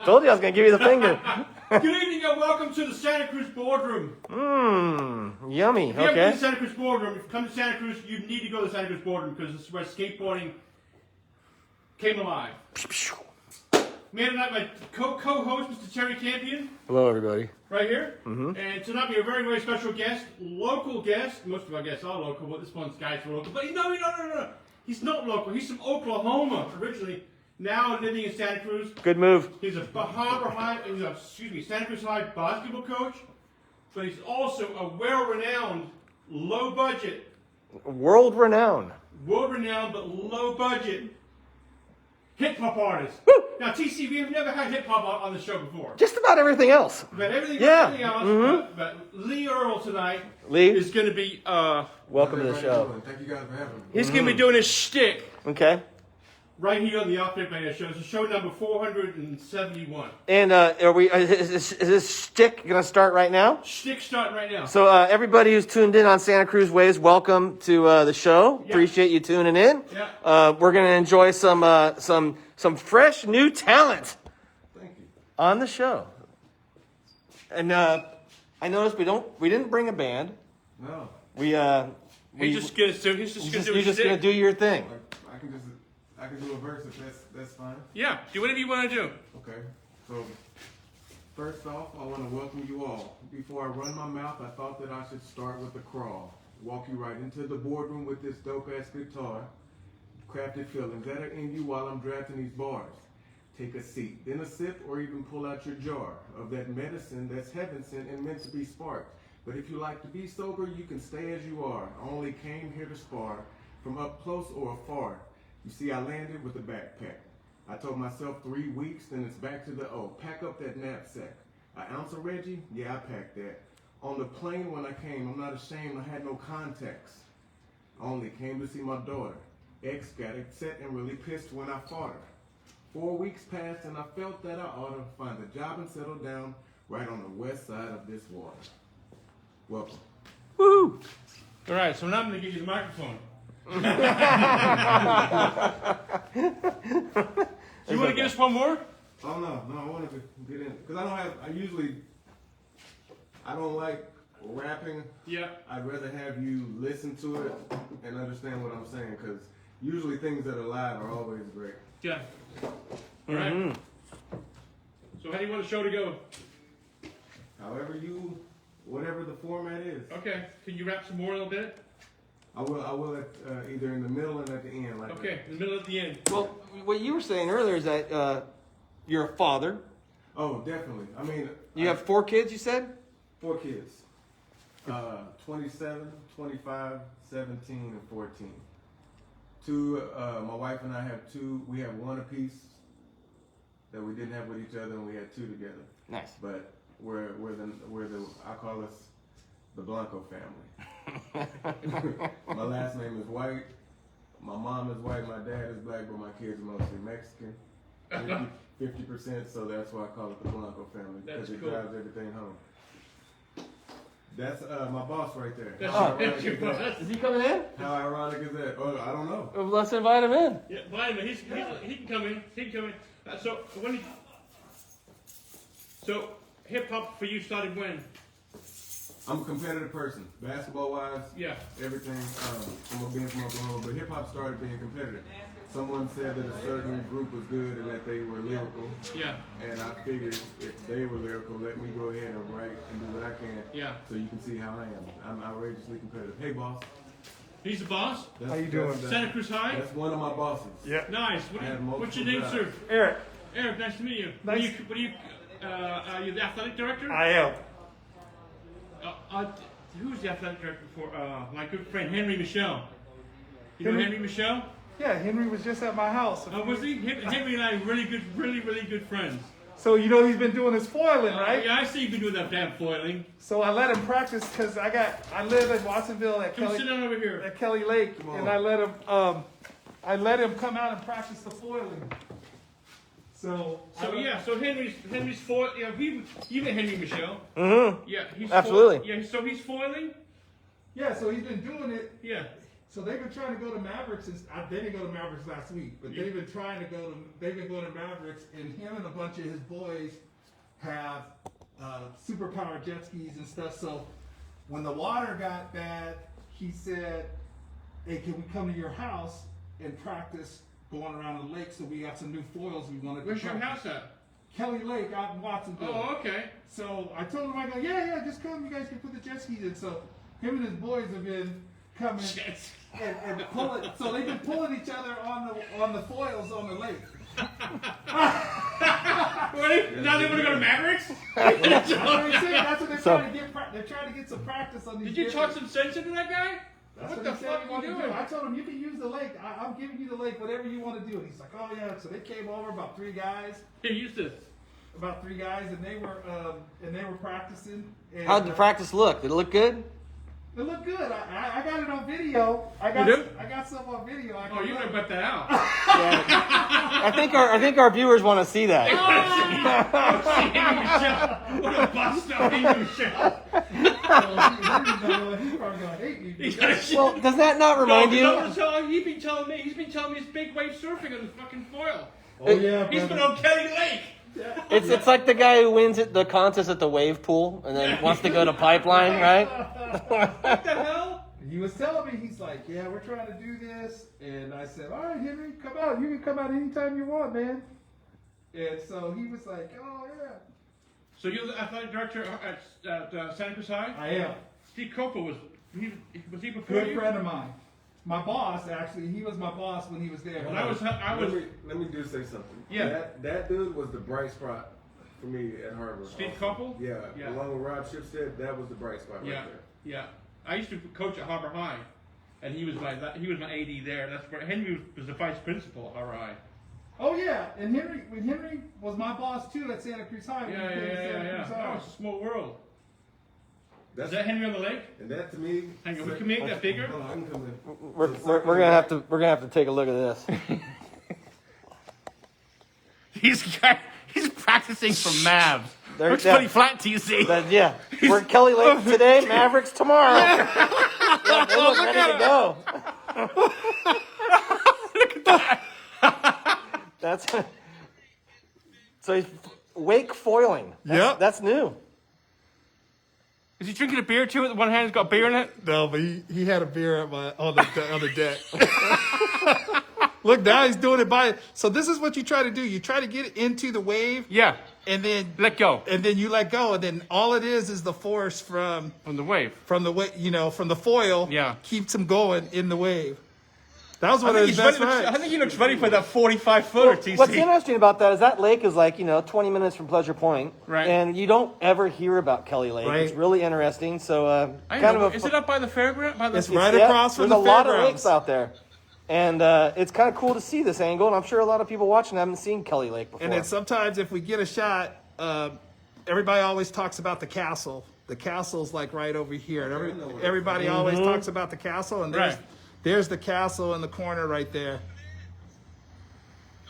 Told you I was going to give you the finger. Good evening and welcome to the Santa Cruz Boardroom. Yummy. If you ever been Okay. to Santa Cruz Boardroom, if you come to Santa Cruz, you need to go to the Santa Cruz Boardroom because this is where skateboarding came alive. Me tonight, my co-host, Mr. Terry Campion, Hello, everybody. right here. And tonight we have a very, very special guest, local guest. Most of our guests are local, but this one's guys are local. But no. He's not local. He's from Oklahoma originally. Now living in Santa Cruz. Good move. He's a Santa Cruz High basketball coach, but he's also a well-renowned, low-budget, World-renowned. world-renowned but low-budget hip-hop artist. Woo! Now, TC, we've never had hip-hop on the show before. Just about everything else. But everything Yeah. else, but Lee Earl tonight Lee, is going to be, welcome to the show. Thank you guys for having me. he's going to be doing his shtick Okay. right here on the Off Nick Radio Show. It's show number 471. And are we? Is this shtick going to start right now? Shtick starting right now. So everybody who's tuned in on Santa Cruz Waves, welcome to the show. Yeah. Appreciate you tuning in. Yeah. We're going to enjoy some fresh new talent Thank you. on the show. And I noticed we didn't bring a band. No, He's just going to do you're his just shtick. going to do your thing. I can do a verse if that's fine. Yeah, do whatever you want to do. Okay. So first off, I want to welcome you all. Before I run my mouth, I thought that I should start with the crawl. Walk you right into the boardroom with this dope ass guitar. Crafted feelings that are in you while I'm drafting these bars. Take a seat, then a sip, or even pull out your jar of that medicine that's heaven sent and meant to be sparked. But if you like to be sober, you can stay as you are. I only came here to spar, from up close or afar. You see, I landed with a backpack. I told myself 3 weeks, then it's back to the O. Pack up that knapsack. An ounce of Reggie? Yeah, I packed that. On the plane when I came, I'm not ashamed, I had no contacts. I only came to see my daughter. Ex got upset and really pissed when I fought her. 4 weeks passed and I felt that I ought to find a job and settle down right on the west side of this water. Welcome. Woo! All right, so now I'm going to give you the microphone. Do you want to give us one more? Oh no, I wanted to get in because I don't like rapping. Yeah. I'd rather have you listen to it and understand what I'm saying because usually things that are live are always great. Yeah. All right. So how do you want the show to go? Whatever the format is. Okay. Can you rap some more a little bit? I will at either in the middle and at the end. Like Okay, in the middle at the end. Well, what you were saying earlier is that you're a father. Oh, definitely. I mean, You have 4 kids, you said? 4 kids. 27, 25, 17, and 14. My wife and I have 2. We have 1 apiece that we didn't have with each other, and we had 2 together. Nice. But we're the I call us the Blanco family. My last name is White. My mom is white. My dad is black, but my kids are mostly Mexican. 50%, so that's why I call it the Blanco family because it drives everything home. That's my boss right there. That's your boss. Is he coming in? How ironic is that? Oh, I don't know. Let's invite him in. Yeah, Vitamin. He can come in. He can come in. So hip hop for you started when? I'm a competitive person, basketball wise. Yeah. Everything. Being from Oklahoma, but hip hop started being competitive. Someone said that a certain group was good and that they were lyrical. Yeah. And I figured if they were lyrical, let me go ahead and write and do what I can. Yeah. So you can see how I am. I'm outrageously competitive. Hey, boss. He's the boss. How you doing? Santa Cruz High. That's one of my bosses. Yeah. Nice. What's your name, sir? Eric. Eric. Nice to meet you. Nice. What are you? Are you the athletic director? I am. Who's the athletic director for? My good friend Henry Michelle. You know Henry Michelle? Yeah, Henry was just at my house. Oh, was he? Henry and I are really good friends. So you know he's been doing his foiling, right? Yeah, I see you've been doing that damn foiling. So I let him practice because I live in Watsonville at Come sit down over here. Kelly Lake, and I let him come out and practice the foiling. So Henry's foil. Yeah, you met Henry Michelle. Mm-hmm. Yeah, he's absolutely. So he's foiling. Yeah, so he's been doing it. Yeah. So they've been trying to go to Mavericks since they didn't go to Mavericks last week, but they've been trying to go to. They've been going to Mavericks, and him and a bunch of his boys have superpowered jet skis and stuff. So when the water got bad, he said, "Hey, can we come to your house and practice going around the lake?" So we got some new foils we wanted. Where's to your practice. house at? Kelly Lake out in Watsonville. Oh, okay. So I told him, I go, yeah, just come. You guys can put the jet skis in. So him and his boys have been coming and pulling. So they've been pulling each other on the foils on the lake. Now they want to go to Mavericks? That's what they're trying to get. They're trying to get some practice on these. Did you talk some sense into that guy? That's what the he said fuck he you wanted to doing? do. I told him you can use the lake. I'm giving you the lake, whatever you want to do. And he's like, oh yeah. So they came over, about 3 guys. Here, use this. About 3 guys, and they were practicing. And, How'd the practice look? Did it look good? It looked good. I got it on video. I got some on video. Oh, you better put that out. I think our viewers want to see that. What a bust up in Michelle. He's probably gonna hate me. Well, does that not remind you? He's been telling me he's big wave surfing on the fucking foil. Oh yeah, He's been on Kelly Lake. It's like the guy who wins the contest at the wave pool and then wants to go to Pipeline, right? What the hell? He was telling me, he's like, yeah, we're trying to do this, and I said, all right, Henry, come out. You can come out anytime you want, man. And so he was like, oh yeah. So you're the athletic director at Santa Cruz High? I am. Steve Copa was he before Good you? friend of mine. My boss, actually, he was my boss when he was there. Well, I was. Let me just say something. Yeah. That dude was the bright spot for me at Harvard. Steve Koppel? Yeah. Yeah. Along with Rob Shipstead, that was the bright spot Yeah, right there. yeah. I used to coach at Harbor High, and he was my AD there. That's where Henry was the vice principal at Harbor High. Oh yeah, and Henry was my boss too at Santa Cruz High. Yeah. That was a small world. Is that Henry on the lake? And that to me. Hang on, we can make that bigger. Hold on, I can come in. We're gonna have to take a look at this. He's practicing for Mavs. Looks pretty flat to you, see. Yeah, we're Kelly Lake today, Mavericks tomorrow. Yeah, they look ready to go. Look at that. That's so he's wake foiling. Yep. That's new. Is he drinking a beer too? With one hand has got beer in it. No, but he had a beer on the deck. Look, now he's doing it by. So this is what you try to do. You try to get it into the wave. Yeah. And then Let go. And then you let go, and then all it is the force from the wave. From the foil. Yeah. Keeps him going in the wave. That was one I of think, his best rides. I think he looks ready for that 45-footer, TC. What's interesting about that is that lake is like 20 minutes from Pleasure Point, Right. and you don't ever hear about Kelly Lake. Right. It's really interesting. So Is it up by the fairground? It's right across from the There's a lot of fairgrounds. lakes out there. And it's kind of cool to see this angle, and I'm sure a lot of people watching haven't seen Kelly Lake before. And then sometimes if we get a shot, everybody always talks about the castle. The castle's like right over here. And everybody always talks about the castle, and there's the castle in the corner right there.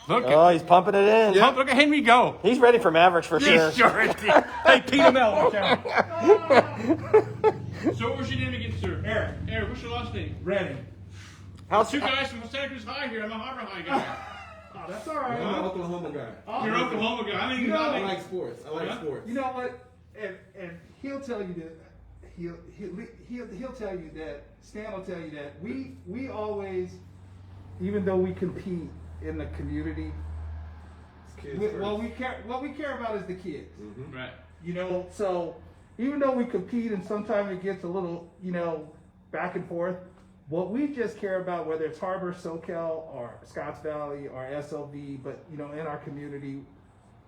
Look he's pumping it in. Look at Henry go. He's ready for Mavericks for sure. Sure is. Hey, Peter Mel, watch out. So what was your name again, sir? Erik. Erik, what's your last name? Ready. How's 2 guys from Santa Cruz High here. I'm a Harbor High guy. Oh, that's all right. I'm an Oklahoma guy. You're an Oklahoma guy. I mean, I like sports. I like sports. You know what? And he'll tell you that he'll tell you that Stan will tell you that we always, even though we compete in the community, what we care about is the kids. Mm-hmm. Right. So even though we compete and sometimes it gets a little back and forth, what we just care about, whether it's Harbor, SoCal, or Scotts Valley, or SLV, but in our community,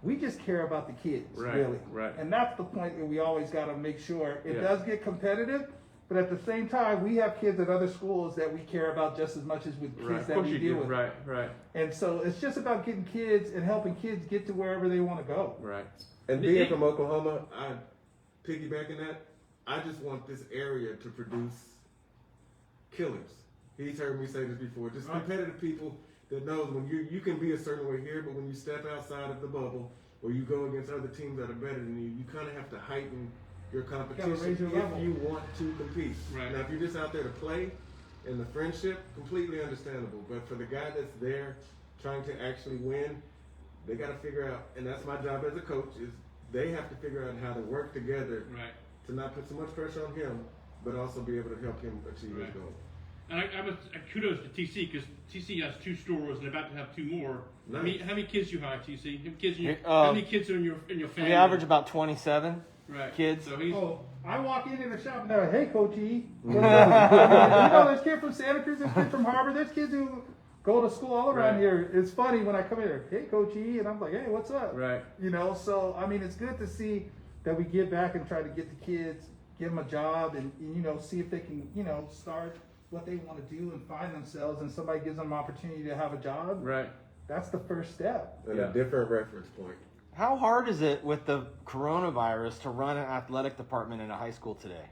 we just care about the kids, really. Right. And that's the point that we always got to make sure. It does get competitive, but at the same time, we have kids at other schools that we care about just as much as with kids that we deal with. Right. And so it's just about getting kids and helping kids get to wherever they want to go. Right. And being from Oklahoma, I piggybacking that. I just want this area to produce killers. He's heard me say this before. Just competitive people that knows when you can be a certain way here, but when you step outside of the bubble or you go against other teams that are better than you, you kind of have to heighten your competition raise your level. if you want to compete. Right. Now, if you're just out there to play, And the friendship, completely understandable. But for the guy that's there trying to actually win, they got to figure out, and that's my job as a coach, is they have to figure out how to work together to not put so much pressure on him, but also be able to help him achieve his goal. And I would kudos to TC because TC has 2 stores and about to have 2 more. Nice. How many kids you hire, TC? Um, how many kids are in your family? We average about 27 kids. So he's, Oh, I walk in the shop and they're like, "Hey, Coach E." What's up? There's kids from Santa Cruz, there's kids from Harvard, there's kids who go to school all around here. It's funny when I come in here, "Hey, Coach E," and I'm like, "Hey, what's up?" Right. So I mean, it's good to see that we get back and try to get the kids, give them a job, and see if they can, start what they want to do and find themselves, and somebody gives them an opportunity to have a job. Right. That's the first step. And a different reference point. How hard is it with the coronavirus to run an athletic department in a high school today?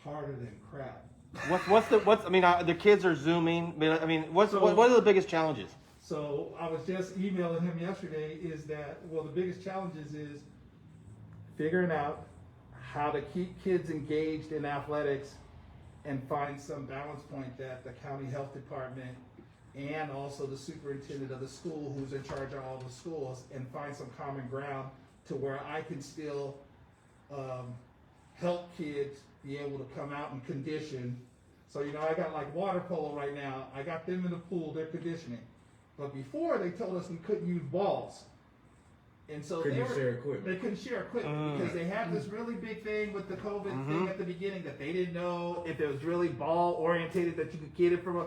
Harder than crap. The kids are Zooming, but I mean, what are the biggest challenges? So I was just emailing him yesterday is that, the biggest challenges is figuring out how to keep kids engaged in athletics and find some balance point that the county health department and also the superintendent of the school who's in charge of all the schools, and find some common ground to where I can still help kids be able to come out and condition. So, I got like water polo right now. I got them in the pool, they're conditioning. But before they told us we couldn't use balls. And so Couldn't they share equipment. They couldn't share equipment because they had this really big thing with the COVID thing at the beginning that they didn't know if it was really ball orientated that you could get it from a.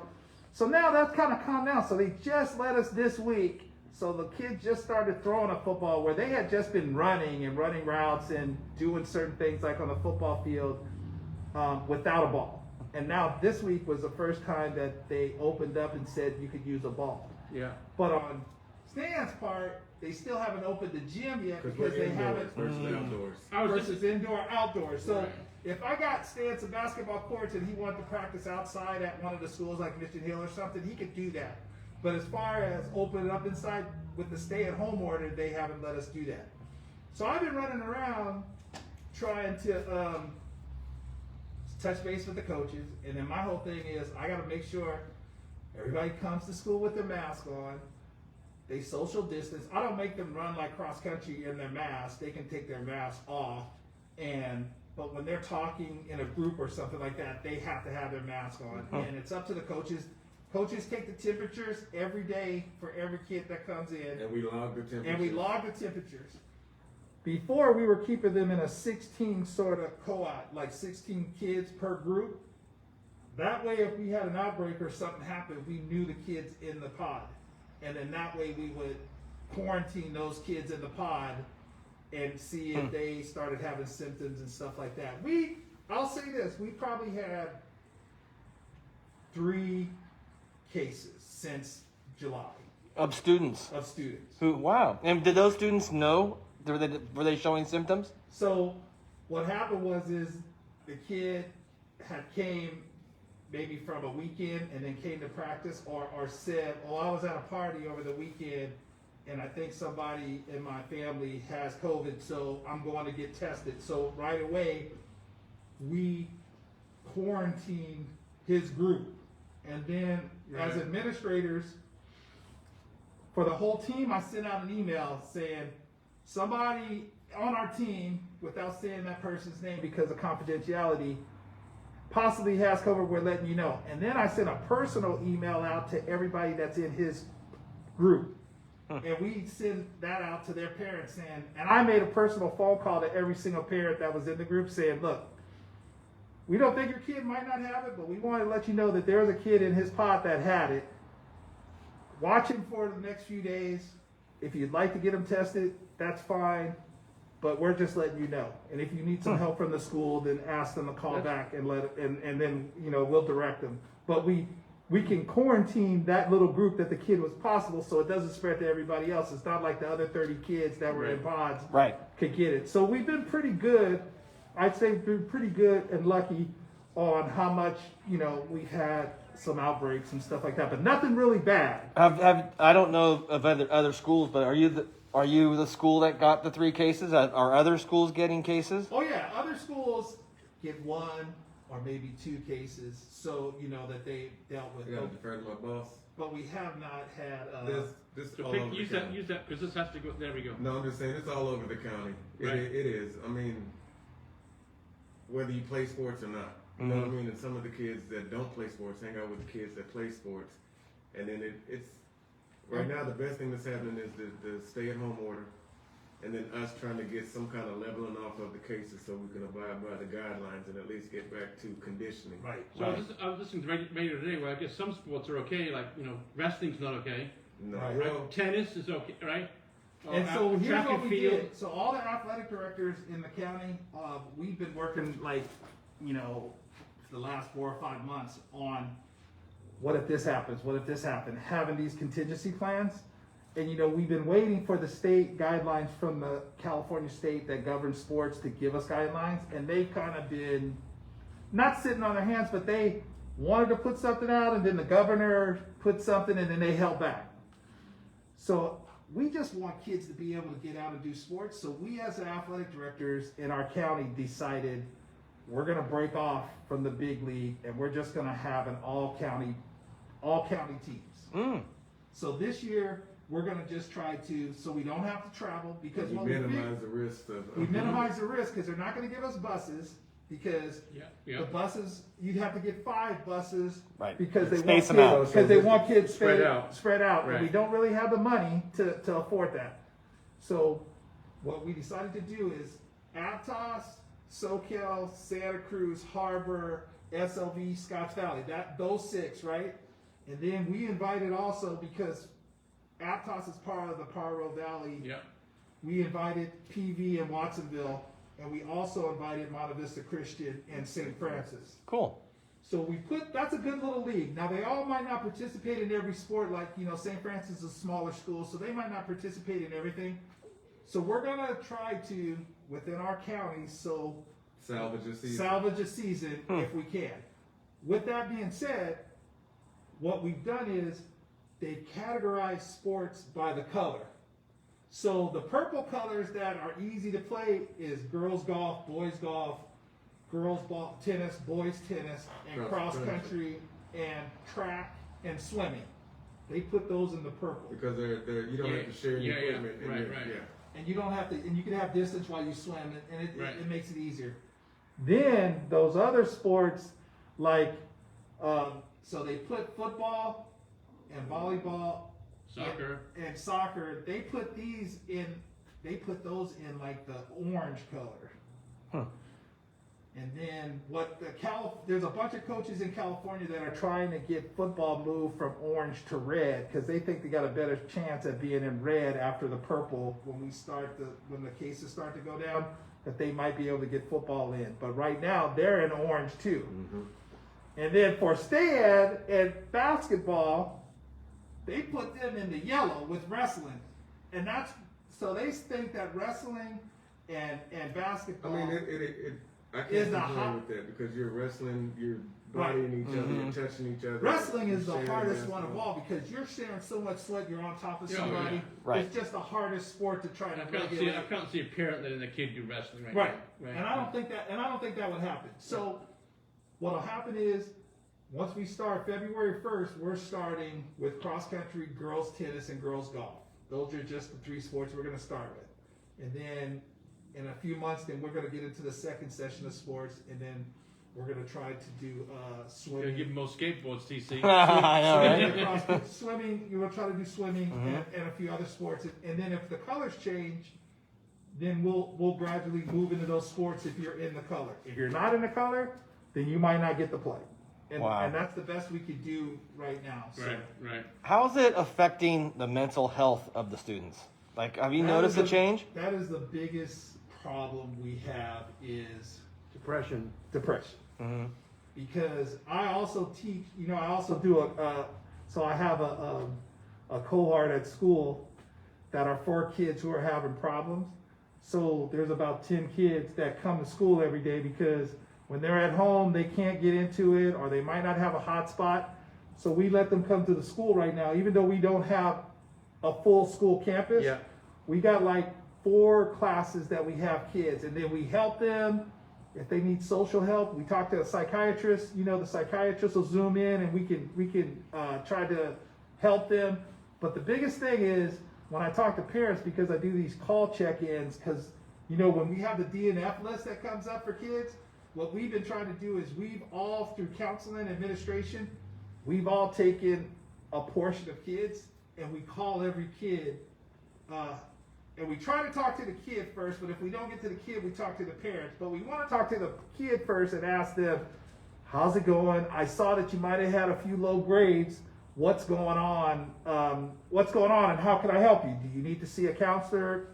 So now that's kind of calmed down. So they just let us this week. So the kids just started throwing a football where they had just been running routes and doing certain things like on the football field without a ball. And now this week was the first time that they opened up and said you could use a ball. Yeah. But on Stan's part, they still haven't opened the gym yet because they haven't versus outdoors. versus indoor outdoors. So if I got Stan some basketball courts and he wanted to practice outside at one of the schools like Mission Hill or something, he could do that. But as far as opening up inside with the stay-at-home order, they haven't let us do that. So I've been running around trying to touch base with the coaches, and then my whole thing is I got to make sure everybody comes to school with their mask on. They social distance. I don't make them run like cross country in their mask. They can take their mask off, but when they're talking in a group or something like that, they have to have their mask on. And it's up to the coaches. Coaches take the temperatures every day for every kid that comes in. And we log the temperatures. Before, we were keeping them in a 16 sort of co-op, like 16 kids per group. That way, if we had an outbreak or something happened, we knew the kids in the pod. And then that way we would quarantine those kids in the pod and see if they started having symptoms and stuff like that. I'll say this, we probably had 3 cases since July. Of students. Who? Wow. And did those students know? Were they showing symptoms? So what happened was the kid had came maybe from a weekend and then came to practice or said, "Oh, I was at a party over the weekend and I think somebody in my family has COVID, so I'm going to get tested." So right away, we quarantined his group. And then as administrators, for the whole team, I sent out an email saying, somebody on our team, without saying that person's name because of confidentiality, possibly has COVID, we're letting you know. And then I sent a personal email out to everybody that's in his group. And we send that out to their parents saying, and I made a personal phone call to every single parent that was in the group saying, look, we don't think your kid might not have it, but we want to let you know that there's a kid in his pod that had it. Watch him for the next few days. If you'd like to get him tested, that's fine. But we're just letting you know. And if you need some help from the school, then ask them to call back and and then we'll direct them. But we can quarantine that little group that the kid was possible, so it doesn't spread to everybody else. It's not like the other 30 kids that were in pods could get it. So we've been pretty good. I'd say we've been pretty good and lucky on how much we've had some outbreaks and stuff like that, but nothing really bad. I don't know of other schools, but are you the school that got the 3 cases? Are other schools getting cases? Oh yeah, other schools get 1, or maybe 2 cases. So, you know, that they dealt with. I gotta defer to my boss. But we have not had, This So all pick, over the use county. that, because this has to go, there we go. No, I'm just saying, it's all over the county. Right. It is. I mean, whether you play sports or not. You know what I mean? And some of the kids that don't play sports hang out with the kids that play sports. And then it's, right now, the best thing that's happening is the stay-at-home order. And then us trying to get some kind of leveling off of the cases so we can abide by the guidelines and at least get back to conditioning. right. So I was listening to radio today where I guess some sports are okay, like, you know, wrestling's not okay. No, Right. well, Tennis is okay, right? And so here's track what and we field. did. So all the athletic directors in the county, we've been working like, you know, for the last 4 or 5 months on what if this happens, what if this happened, having these contingency plans. And you know, we've been waiting for the state guidelines from the California state that governs sports to give us guidelines, and they've kind of been not sitting on their hands, but they wanted to put something out, and then the governor put something, and then they held back. So we just want kids to be able to get out and do sports. So we, as the athletic directors in our county, decided we're going to break off from the big league, and we're just going to have an all county teams. So this year we're going to just try to, so we don't have to travel, because you what minimize the risk of. we minimize the risk, because they're not going to give us buses, because Yeah. the buses, you'd have to get 5 buses, Right. because they Space want them out. kids, because they want kids Spread out. and we Right. don't really have the money to afford that. So what we decided to do is Aptos, SoCal, Santa Cruz, Harbor, SLV, Scotch Valley, those 6, right? And then we invited also, because Aptos is part of the Paro Valley, Yeah. we invited PV in Watsonville, and we also invited Monte Vista Christian and St. Francis. Cool. So that's a good little league. Now, they all might not participate in every sport, like, you know, St. Francis is a smaller school, so they might not participate in everything. So we're gonna try to, within our county, Salvage a season. salvage a season if we can. With that being said, what we've done is they've categorized sports by the color. So the purple colors that are easy to play is girls golf, girls ball, tennis, boys tennis, and cross country and track and swimming. They put those in the purple. Because they're you don't have to share Yeah, the yeah. equipment. and Right, then- right. Yeah. And you don't have to, and you can have distance while you swim, and Right. it makes it easier. Then those other sports, like, so they put football and volleyball, Soccer. and soccer. They put those in like the orange color. And then there's a bunch of coaches in California that are trying to get football moved from orange to red, because they think they got a better chance at being in red after the purple when the cases start to go down, that they might be able to get football in. But right now they're in orange too. And then for STAD and basketball, they put them in the yellow with wrestling. And so they think that wrestling and basketball. I mean, I Is can't the complain hot- with that, because you're wrestling, you're bodying each other, you're touching each other. Wrestling is you're the sharing hardest one of basketball. all, because you're sharing so much sweat, you're on top of Yeah, somebody. yeah. Right. It's just the hardest sport to try I to can't regulate. see a parent letting a kid do wrestling right Right. now. Right. And I don't think that would happen. So what'll happen is, once we start February 1st, we're starting with cross country, girls tennis, and girls golf. Those are just the 3 sports we're gonna start with. And then in a few months, then we're gonna get into the second session of sports, and then we're gonna try to do Gotta swimming. give them most skateboards, TC. I know, Swimming, right? across- swimming, you will try to do swimming and a few other sports. And then if the colors change, then we'll gradually move into those sports if you're in the color. If you're not in the color, then you might not get to play. And, Wow. and that's the best we could do right now. So Right. How's it affecting the mental health of the students? Like, have you that noticed is a change? That is the biggest problem we have is Depression. depression. Mm-hmm. Because I also teach, I also do so I have a cohort at school that are for kids who are having problems. So there's about 10 kids that come to school every day, because when they're at home, they can't get into it, or they might not have a hotspot. So we let them come to the school right now, even though we don't have a full school campus. Yeah. We got like 4 classes that we have kids, and then we help them, If they need social help, we talk to a psychiatrist. The psychiatrist will zoom in and we can try to help them. But the biggest thing is when I talk to parents, because I do these call check-ins, because when we have the DNF list that comes up for kids, what we've been trying to do is we've all, through counseling administration, we've all taken a portion of kids and we call every kid, and we try to talk to the kid first, but if we don't get to the kid, we talk to the parents. But we want to talk to the kid first and ask them, how's it going? I saw that you might have had a few low grades. What's going on? And how can I help you? Do you need to see a counselor?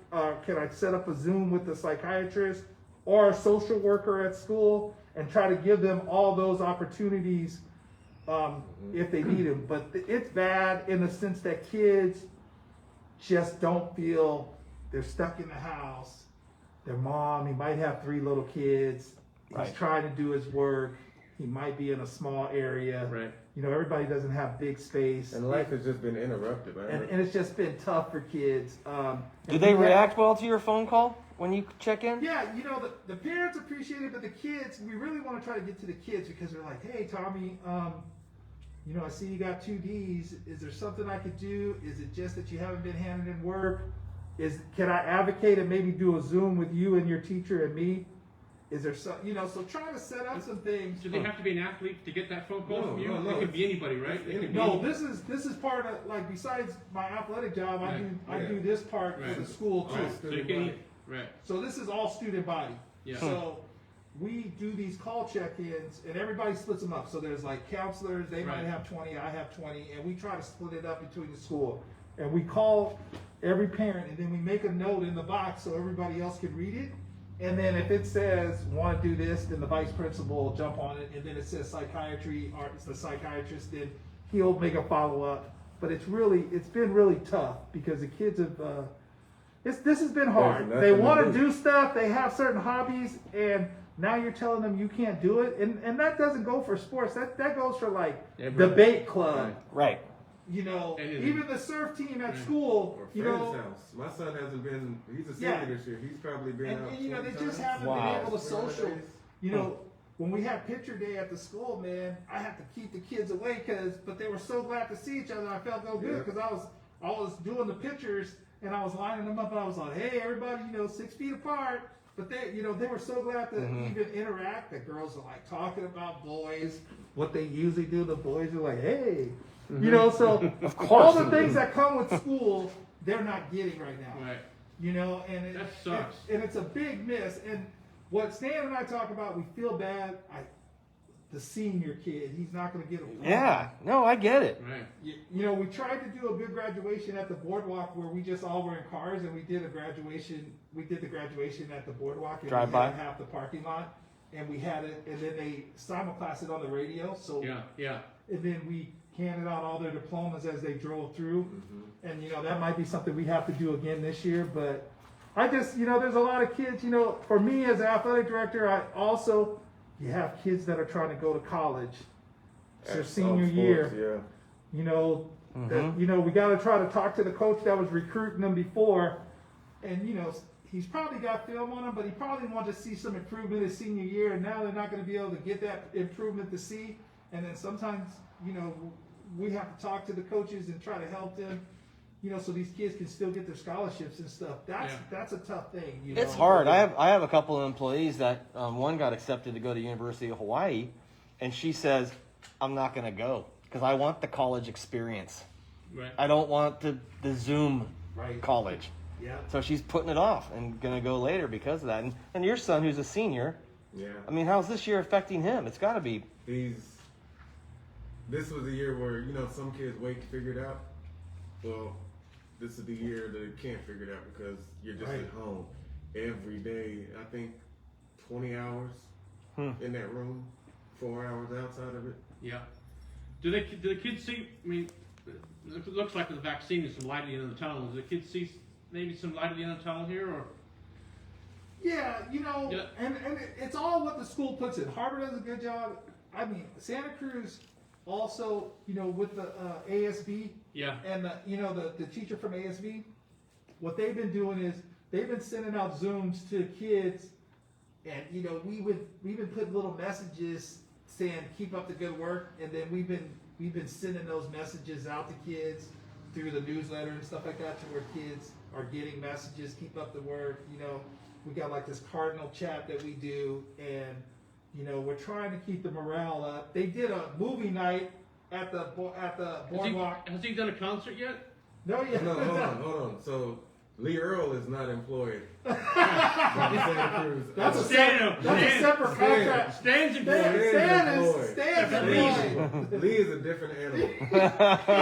Can I set up a Zoom with a psychiatrist or a social worker at school and try to give them all those opportunities if they need them? But it's bad in the sense that kids just don't feel they're stuck in the house. Their mom, he might have 3 little kids. He's Right. trying to do his work. He might be in a small area. Right. Everybody doesn't have big space. And life has just been interrupted, man. And it's just been tough for kids. Do they react well to your phone call when you check in? Yeah, the parents appreciate it, but the kids, we really want to try to get to the kids because they're like, hey, Tommy, I see you got 2 Ds. Is there something I could do? Is it just that you haven't been handed in work? Can I advocate and maybe do a Zoom with you and your teacher and me? Is there some, so trying to set up some things. Do they have to be an athlete to get that phone call No, from you? no, It could be anybody, right? It could be No, this is part of, like, besides my athletic job, I do this part for the school too. Right. So you can, right. So this is all student body. Yeah. So we do these call check-ins and everybody splits them up. So there's like counselors, they might Right. have 20, I have 20, and we try to split it up between the school. And we call every parent and then we make a note in the box so everybody else can read it. And then if it says want to do this, then the vice principal will jump on it. And then it says psychiatry, or it's the psychiatrist, then he'll make a follow-up. But it's been really tough because the kids have, this has been hard. There's They nothing want to to do. do stuff, they have certain hobbies, and now you're telling them you can't do it. And that doesn't go for sports, that goes for like debate club. Right. Even the surf team at school, Or friend's house. My son hasn't been, he's a senior Yeah. this year. He's probably been out and 20 they just times. haven't Wow. been able to social. When we have picture day at the school, man, I have to keep the kids away but they were so glad to see each other. I felt so good Yeah. because I was doing the pictures and I was lining them up. And I was like, hey, everybody, 6 feet apart. But they were so glad to even interact. The girls are like talking about boys, what they usually do. The boys are like, hey, so Of all course. the things that come with school, they're not getting right now. Right. And That sucks. and it's a big miss. And what Stan and I talk about, we feel bad. The senior kid, he's not going to get a Yeah. No, I get it. Right. We tried to do a good graduation at the boardwalk where we just all were in cars and we did a graduation. We did the graduation at the boardwalk and Drive we by? had half the parking lot, and we had it, and then they simulclassed it on the radio. So Yeah. and then we handed out all their diplomas as they drove through. Mm-hmm. And that might be something we have to do again this year. But I just there's a lot of kids. For me as an athletic director, you have kids that are trying to go to college. It's their At senior some year. sports, We got to try to talk to the coach that was recruiting them before, and he's probably got film on him, but he probably wanted to see some improvement his senior year, and now they're not going to be able to get that improvement to see. And then sometimes we have to talk to the coaches and try to help them, so these kids can still get their scholarships and stuff. That's a tough thing. It's hard. I have a couple of employees that one got accepted to go to University of Hawaii, and she says, I'm not going to go because I want the college experience. Right. I don't want the Zoom Right. college. Yeah. So she's putting it off and going to go later because of that. And your son, who's a senior, yeah. I mean, how's this year affecting him? It's got to be. This was the year where, some kids wait to figure it out. Well, this is the year that you can't figure it out because you're just Right. at home every day. I think 20 hours in that room, 4 hours outside of it. Yeah. Do the kids see? I mean, it looks like with the vaccine is some light at the end of the tunnel. Do the kids see maybe some light at the end of the tunnel here, or? Yeah, Yeah. and it's all what the school puts in. Harvard does a good job. I mean, Santa Cruz also, with the ASB Yeah. and the teacher from ASB, what they've been doing is they've been sending out Zooms to kids And we've been putting little messages saying keep up the good work, and then we've been sending those messages out to kids through the newsletter and stuff like that, to where kids are getting messages, keep up the work. We got like this cardinal chat that we do, and we're trying to keep the morale up. They did a movie night at the boardwalk. Has he done a concert yet? No, yeah. No, hold on. So Earl is not employed by the Santa Cruz. That's a Stan. separate contract. Stan's employed. Stan's employed. Lee is a different animal.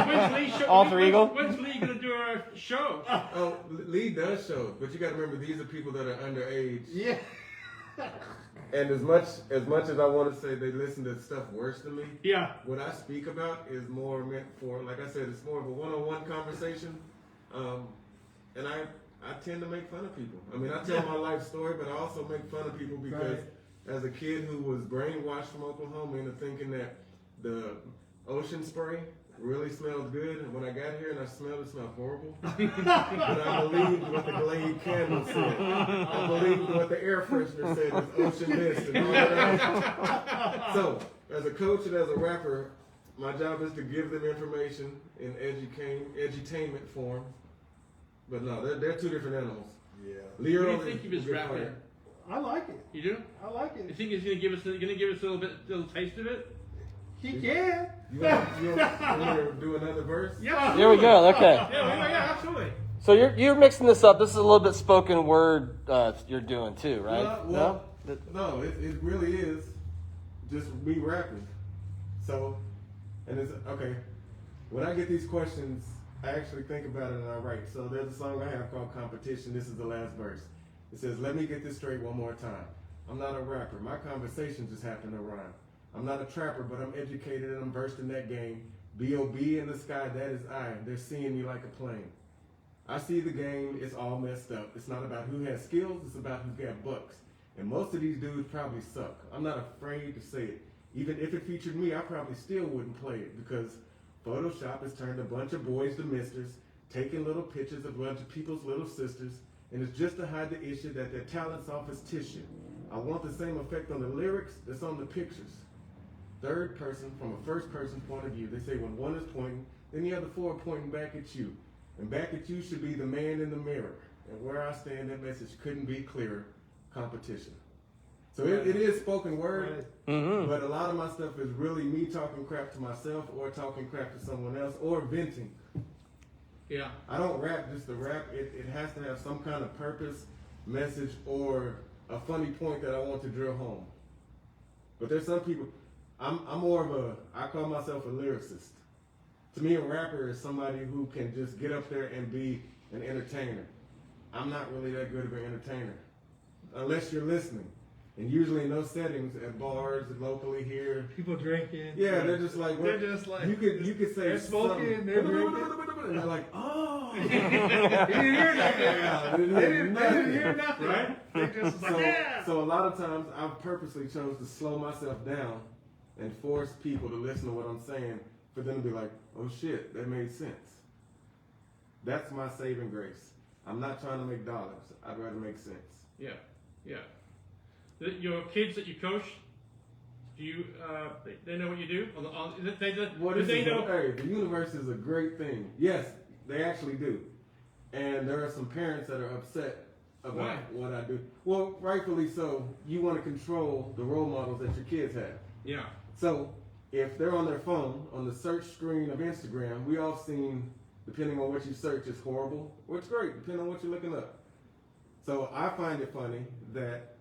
When's Lee show? Alter Ego? When's Lee gonna do a show? Oh, Lee does shows, but you got to remember these are people that are underage. Yeah. And as much as I want to say they listen to stuff worse than me, Yeah. what I speak about is more meant for, like I said, it's more of a one-on-one conversation. And I tend to make fun of people. I mean, I tell my life story, but I also make fun of people because as a kid who was brainwashed from Oklahoma into thinking that the ocean spray really smelled good, and when I got here and I smelled it, smelled horrible. But I believed what the Glade candle said. I believed what the air freshener said was ocean mist and all that. So, as a coach and as a rapper, my job is to give them information in edutainment form. But no, they're two different animals. Yeah. What do you think of his rapping? I like it. You do? I like You it. think he's gonna give us a little taste of it? He can. You want to do another verse? Yeah. Here we go. Okay. Yeah, absolutely. So you're mixing this up. This is a little bit spoken word you're doing too, right? No, it really is just me rapping. So, and it's okay. When I get these questions, I actually think about it and I write. So there's a song I have called Competition. This is the last verse. It says, let me get this straight one more time. I'm not a rapper. My conversation just happen to rhyme. I'm not a trapper, but I'm educated and I'm versed in that game. B.O.B. in the sky, that is I. They're seeing me like a plane. I see the game, it's all messed up. It's not about who has skills, it's about who got bucks. And most of these dudes probably suck. I'm not afraid to say it. Even if it featured me, I probably still wouldn't play it because Photoshop has turned a bunch of boys to misters, taking little pictures of a bunch of people's little sisters, and it's just to hide the issue that their talent's off as tissue. I want the same effect on the lyrics that's on the pictures. Third person from a first person point of view. They say when one is pointing, then the other four are pointing back at you. And back at you should be the man in the mirror. And where I stand, that message couldn't be clearer. Competition. So it is spoken word, but a lot of my stuff is really me talking crap to myself or talking crap to someone else or venting. Yeah. I don't rap just to rap. It has to have some kind of purpose, message, or a funny point that I want to drill home. But there's some people, I'm more of I call myself a lyricist. To me, a rapper is somebody who can just get up there and be an entertainer. I'm not really that good of an entertainer, unless you're listening. And usually in those settings, at bars, locally here, People drinking. yeah, they're just like, They're just like, you could say they're smoking, something. they're drinking. And they're like, oh. They didn't hear nothing. Yeah, They didn't hear nothing. Right? They just like, yeah. So a lot of times I've purposely chose to slow myself down and force people to listen to what I'm saying for them to be like, oh shit, that made sense. That's my saving grace. I'm not trying to make dollars. I'd rather make sense. Yeah. Your kids that you coach, do you? They know what you do? They know? Hey, the universe is a great thing. Yes, they actually do. And there are some parents that are upset about what I do. Well, rightfully so. You want to control the role models that your kids have. Yeah. So if they're on their phone, on the search screen of Instagram, we all seen, depending on what you search, it's horrible, or it's great, depending on what you're looking up. So I find it funny that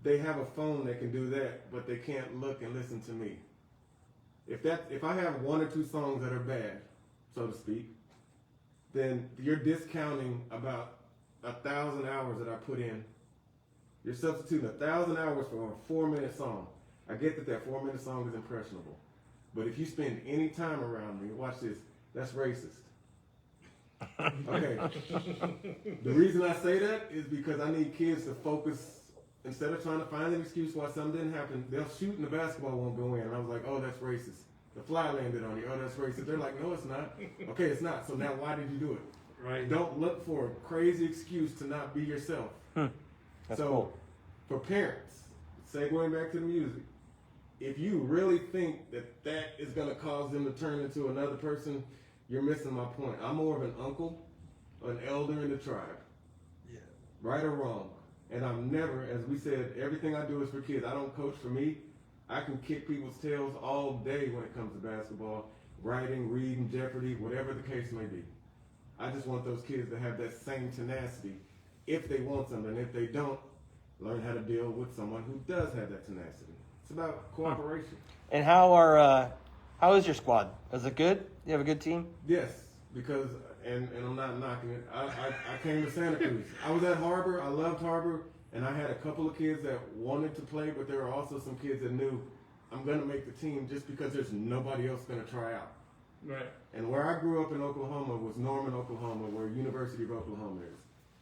they have a phone that can do that, but they can't look and listen to me. If I have one or two songs that are bad, so to speak, then you're discounting about 1,000 hours that I put in. You're substituting 1,000 hours for a 4-minute song. I get that 4-minute song is impressionable. But if you spend any time around me, watch this, that's racist. Okay. The reason I say that is because I need kids to focus. Instead of trying to find an excuse why something didn't happen, they'll shoot and the basketball won't go in. And I was like, oh, that's racist. The fly landed on you. Oh, that's racist. They're like, no, it's not. Okay, it's not. So now why did you do it? Right. Don't look for a crazy excuse to not be yourself. That's cool. for parents, segueing back to the music, if you really think that that is going to cause them to turn into another person, you're missing my point. I'm more of an uncle, an elder in the tribe. Yeah. Right or wrong. And I'm never, as we said, everything I do is for kids. I don't coach for me. I can kick people's tails all day when it comes to basketball, writing, reading, Jeopardy, whatever the case may be. I just want those kids to have that same tenacity if they want something. And if they don't, learn how to deal with someone who does have that tenacity. It's about cooperation. And how is your squad? Is it good? You have a good team? Yes, because, and I'm not knocking it, I came to Santa Cruz. I was at Harbor, I loved Harbor, and I had a couple of kids that wanted to play, but there were also some kids that knew I'm going to make the team just because there's nobody else going to try out. Right. And where I grew up in Oklahoma was Norman, Oklahoma, where University of Oklahoma is.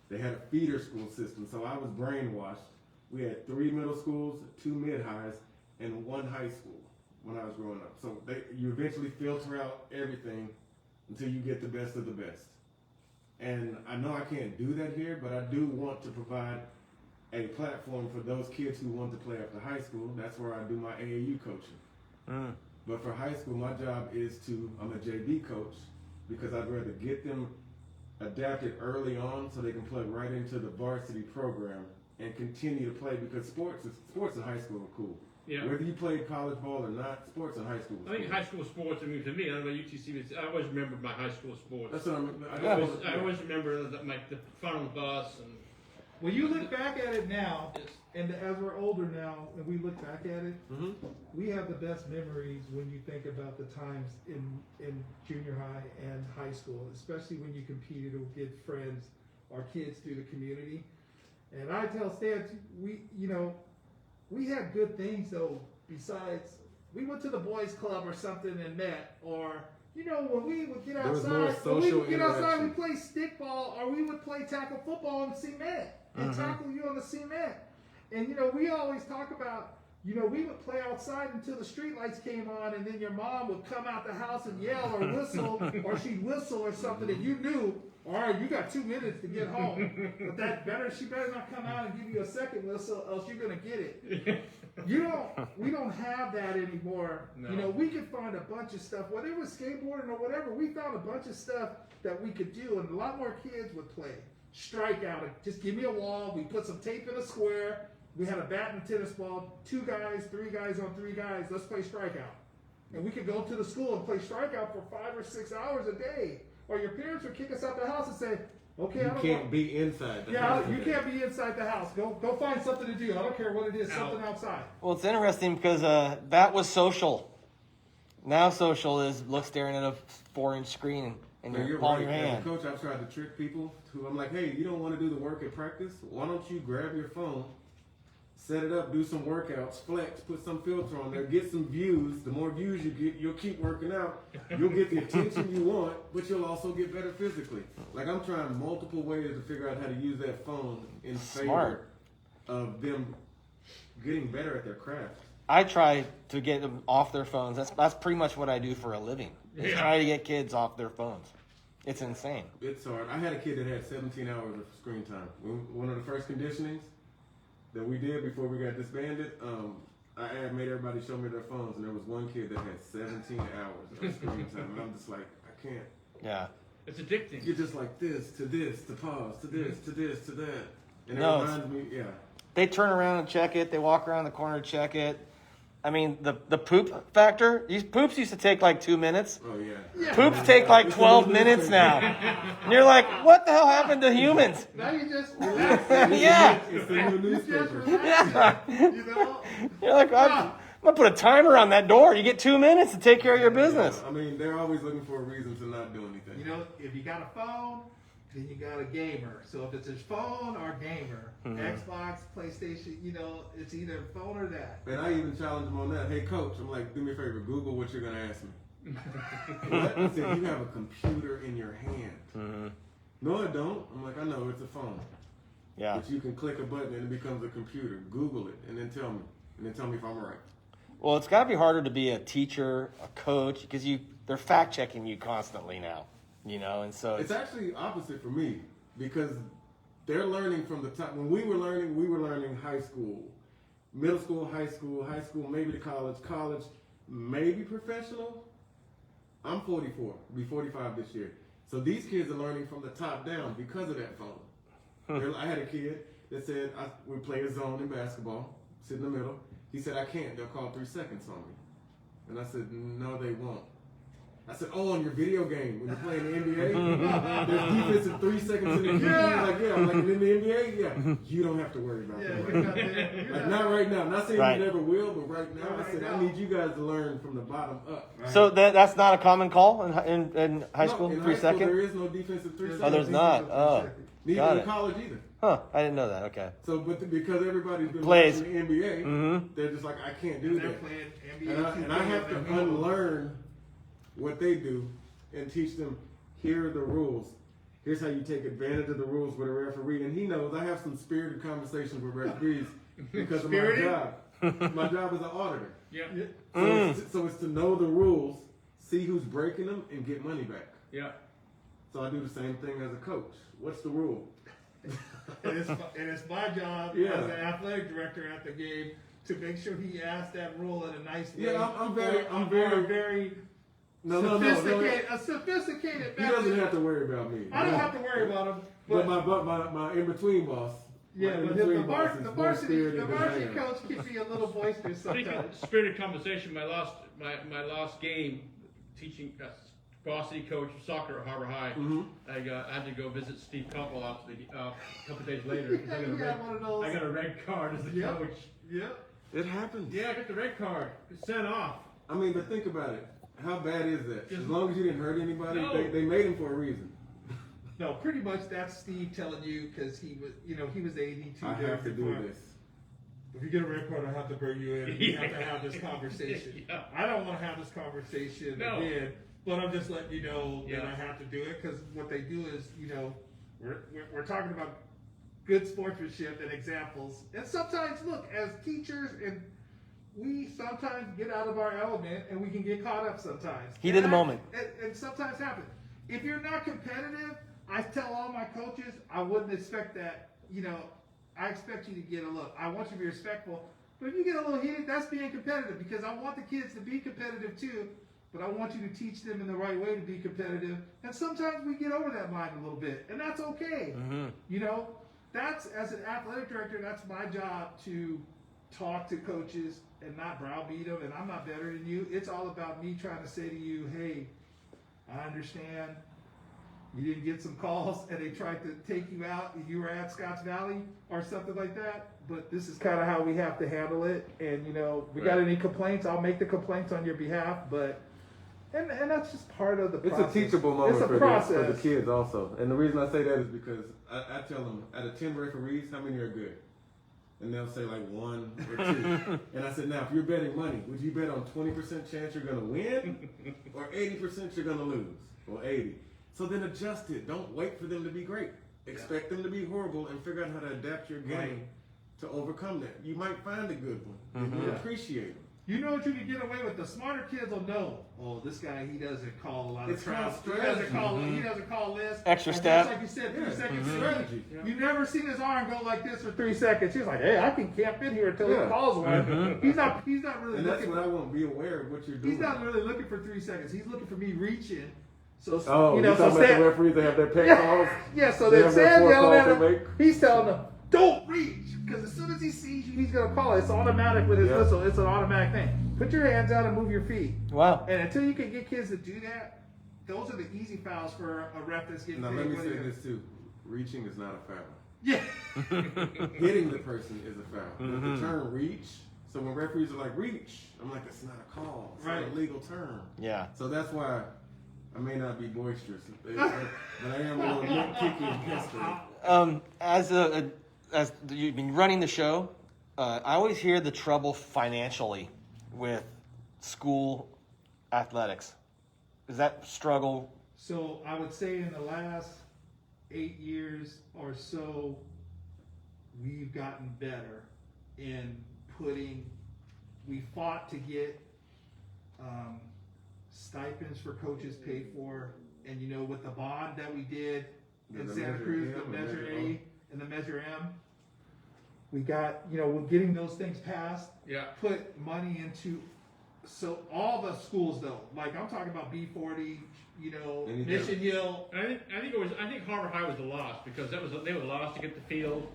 They had a feeder school system, so I was brainwashed. We had 3 middle schools, 2 mid-highs, and 1 high school when I was growing up. So you eventually filter out everything until you get the best of the best. And I know I can't do that here, but I do want to provide a platform for those kids who want to play after high school. That's where I do my AAU coaching. But for high school, my job is I'm a JV coach because I'd rather get them adapted early on so they can plug right into the varsity program and continue to play, because sports in high school are cool. Yeah. Whether you played college ball or not, sports in high school is I think cool. high school sports, I mean, to me, I don't know about UTC, but I always remember my high school sports. That's what I always remember the fun on the bus and. When you look back at it now, and as we're older now, and we look back at it, we have the best memories when you think about the times in junior high and high school, especially when you competed or get friends or kids through the community. And I tell Stan, we had good things though. Besides, we went to the boys club or something and met, or when we would get There was more outside, we social play stickball, or we would play tackle football on cement and tackle you on the cement. And we always talk about, we would play outside until the streetlights came on, and then your mom would come out the house and yell or whistle, or she'd whistle or something, and you knew, all right, you got 2 minutes to get home. But she better not come out and give you a second whistle, else you're gonna get it. We don't have that anymore. No. We could find a bunch of stuff, whether it was skateboarding or whatever. We found a bunch of stuff that we could do, and a lot more kids would play. Strikeout, just give me a wall. We put some tape in a square. We had a bat and a tennis ball. 2 guys, 3 guys on 3 guys. Let's play strikeout. And we could go to the school and play strikeout for 5 or 6 hours a day. Or your parents would kick us out the house and say, "Okay, You can't be inside the house. you can't be inside the house. Go find something to do. I don't care what it is. Something outside." Well, it's interesting because that was social. Now social is look staring at a 4-inch screen in You're your palm of right. your As a hand. coach, I've tried to trick people. I'm like, hey, you don't want to do the work at practice? Why don't you grab your phone, set it up, do some workouts, flex, put some filter on there, get some views. The more views you get, you'll keep working out. You'll get the attention you want, but you'll also get better physically. Like, I'm trying multiple ways to figure out how to use that phone in favor Smart. of them getting better at their craft. I try to get them off their phones. That's pretty much what I do for a living. Is try to get kids off their phones. It's insane. It's hard. I had a kid that had 17 hours of screen time. One of the first conditionings that we did before we got disbanded, I made everybody show me their phones, and there was one kid that had 17 hours of screen time, and I'm just like, I can't. Yeah. It's addicting. You're just like this, to pause, to this, to this, to that. And it No, reminds me, yeah. They turn around and check it. They walk around the corner, check it. I mean, the poop factor. These poops used to take like 2 minutes. Oh, yeah. Poops take like 12 minutes now. And you're like, what the hell happened to humans? Now you just Yeah. It's the new newspaper. You're like, I'm going to put a timer on that door. You get 2 minutes to take care of your business. I mean, they're always looking for a reason to not do anything. If you got a phone, then you got a gamer. So if it's a phone or gamer, Xbox, PlayStation, it's either phone or that. And I even challenge them on that. Hey, coach, I'm like, do me a favor, Google what you're going to ask me. What? I said, you have a computer in your hand. No, I don't. I'm like, I know, it's a phone. Yeah. But you can click a button and it becomes a computer. Google it and then tell me. And then tell me if I'm right. Well, it's got to be harder to be a teacher, a coach, because they're fact checking you constantly now, and so It's actually opposite for me because they're learning from the top. When we were learning high school, middle school, high school, maybe to college, maybe professional. I'm 44, be 45 this year. So these kids are learning from the top down because of that phone. I had a kid that said, we play a zone in basketball, sit in the middle. He said, I can't, they'll call 3 seconds on me. And I said, no, they won't. I said, oh, on your video game, when you're playing the NBA, there's defensive 3 seconds in the game. Yeah. Like, yeah, I'm like, in the NBA, yeah, you don't have to worry about that. Like, not right now. Not saying you never will, but right now, I said, I need you guys to learn from the bottom up. Right? So that's not a common call in high school, in 3 high school, seconds? there is no defensive 3 seconds. Oh, there's not. Oh, Neither got in it. college either. Huh, I didn't know that. Okay. So, because everybody's been Plays. watching the NBA, Mm-hmm. they're just like, I can't do They're that. playing NBA. And I have to unlearn what they do and teach them, here are the rules. Here's how you take advantage of the rules with a referee. And he knows I have some spirited conversations with referees because of my Spirited? job. My job is an auditor. Yeah. So it's to know the rules, see who's breaking them, and get money back. Yeah. So I do the same thing as a coach. What's the rule? And it's my job Yeah. as an athletic director at the game to make sure he asks that rule in a nice way. Yeah, I'm very- No, a sophisticated He doesn't method. have to worry about me. I don't have to worry about him. But my in-between boss. Yeah, my but in-between the boss is more varsity spirited than I am. coach can be a little boisterous sometimes. Spirited conversation. My last game, teaching varsity coach of soccer at Harbor High. Mhm. I had to go visit Steve Coppell after a couple days later. 'Cause Yeah, you got one of those. I got a red card as a Yeah. coach. Yeah. It happens. Yeah, I got the red card. Sent off. I mean, but think about it. How bad is that? Just- As long as you didn't hurt anybody, No. they made him for a reason. No, pretty much that's Steve telling you because he was the AD2 I there have to do before. this. If you get a red card, I have to bring you in. And we have to have this conversation. Yeah. I don't want to have this conversation No. again, but I'm just letting you know that Yeah. I have to do it because what they do is, we're talking about good sportsmanship and examples. And sometimes, look, as teachers, and we sometimes get out of our element and we can get caught up sometimes. Heat of the And moment. And sometimes happen. If you're not competitive, I tell all my coaches, I wouldn't expect that, I expect you to get a look. I want you to be respectful. But if you get a little heated, that's being competitive because I want the kids to be competitive too, but I want you to teach them in the right way to be competitive. And sometimes we get over that line a little bit, and that's okay. Mm-hmm. That's, as an athletic director, that's my job to talk to coaches and not browbeat them, and I'm not better than you. It's all about me trying to say to you, hey, I understand you didn't get some calls and they tried to take you out and you were at Scotts Valley or something like that, but this is kind of how we have to handle it. And, we got any complaints, I'll make the complaints on your behalf, but, and that's just part of the It's process. a teachable moment It's a for the process. kids also. And the reason I say that is because I tell them, out of 10 referees, how many are good? And they'll say like 1 or 2. And I said, now, if you're betting money, would you bet on 20% chance you're going to win or 80% you're going to lose? Or 80. So then adjust it. Don't wait for them to be great. Expect them to be horrible and figure out how to adapt your game to overcome that. You might find a good one. And you'll appreciate them. You know what you can get away with? The smarter kids will know. Oh, this guy, he doesn't call a lot It's of traps. called He doesn't strategy. call this. Extra And step. Just like you said, 3 Yeah. seconds Strategy. You never seen his arm go like this for 3 seconds. He's like, hey, I can camp in here until Yeah. he calls one. He's not really And that's looking. what I want. Be aware of what you're doing. He's not really looking for 3 seconds. He's looking for me reaching. So Oh, you you're know, talking so about Stan, the referees that have their pet calls? yeah. So They then have their Sam four yelling at calls they him. make? He's telling them, don't reach, because as soon as he sees you, he's gonna call it. It's automatic with his Yeah. whistle. It's an automatic thing. Put your hands out and move your feet. Wow. And until you can get kids to do that, those are the easy fouls for a ref that's getting Now paid. let me what say it is. this too. Reaching is not a foul. Yeah. Hitting the person is a foul. But the term reach, so when referees are like reach, I'm like, that's not a call. It's not Right. a legal term. Yeah. So that's why I may not be boisterous, but I am a little nitpicky and pesky. As you've been running the show, I always hear the trouble financially with school athletics. Is that struggle? So I would say in the last 8 years or so, we've gotten better in we fought to get stipends for coaches paid for, and with the bond that we did in The Santa Measure Cruz, A, the the Measure Measure A, and the Measure M. We got, we're getting those things passed. Yeah. Put money into, so all the schools though, like I'm talking about B40, Mission Hill. I think Harbor High was the loss because they were lost to get the field.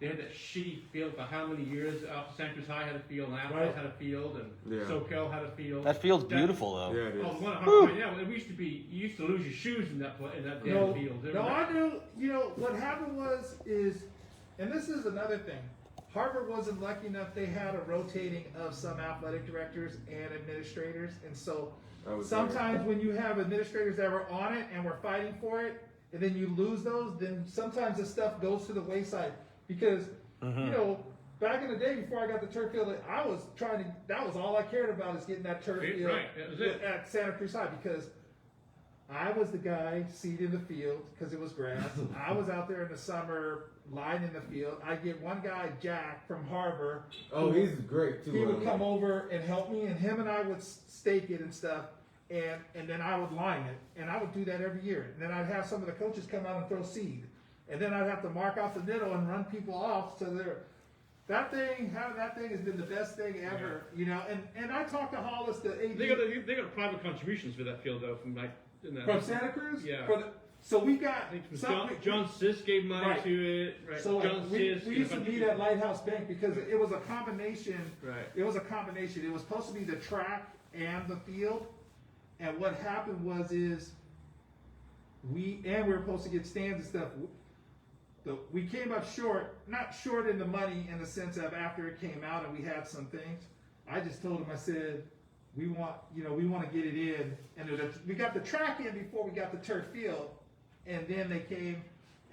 They had that shitty field for how many years? Santa Cruz High had a field, and Apple had a field, and SoCal had a field. That field's beautiful though. Yeah, it is. Oh, the one at Harbor High, yeah. You used to lose your shoes in that damn field. No, I knew. What happened is, and this is another thing. Harvard wasn't lucky enough. They had a rotating of some athletic directors and administrators, and so sometimes when you have administrators that were on it and were fighting for it, and then you lose those, then sometimes the stuff goes to the wayside. Because, back in the day before I got the turf field, I was that was all I cared about is getting that turf field at Santa Cruz High, because I was the guy seeding the field because it was grass. I was out there in the summer lining the field. I'd get one guy, Jack, from Harbor. Oh, he's great too. He would come over and help me, and him and I would stake it and stuff. And then I would line it, and I would do that every year. And then I'd have some of the coaches come out and throw seed. And then I'd have to mark out the middle and run people off. So that thing has been the best thing ever, And I talked to Hollis, the AD. They got private contributions for that field though, from Santa Cruz. Yeah. So we got John Sis gave money to it. Right. So John we Sis, used to meet at Lighthouse Bank because it was a combination. Right. It was a combination. It was supposed to be the track and the field, and what happened was we were supposed to get stands and stuff. We came up short, not short in the money in the sense of after it came out and we had some things. I just told him, I said, we want to get it in, and we got the track in before we got the turf field, and then they came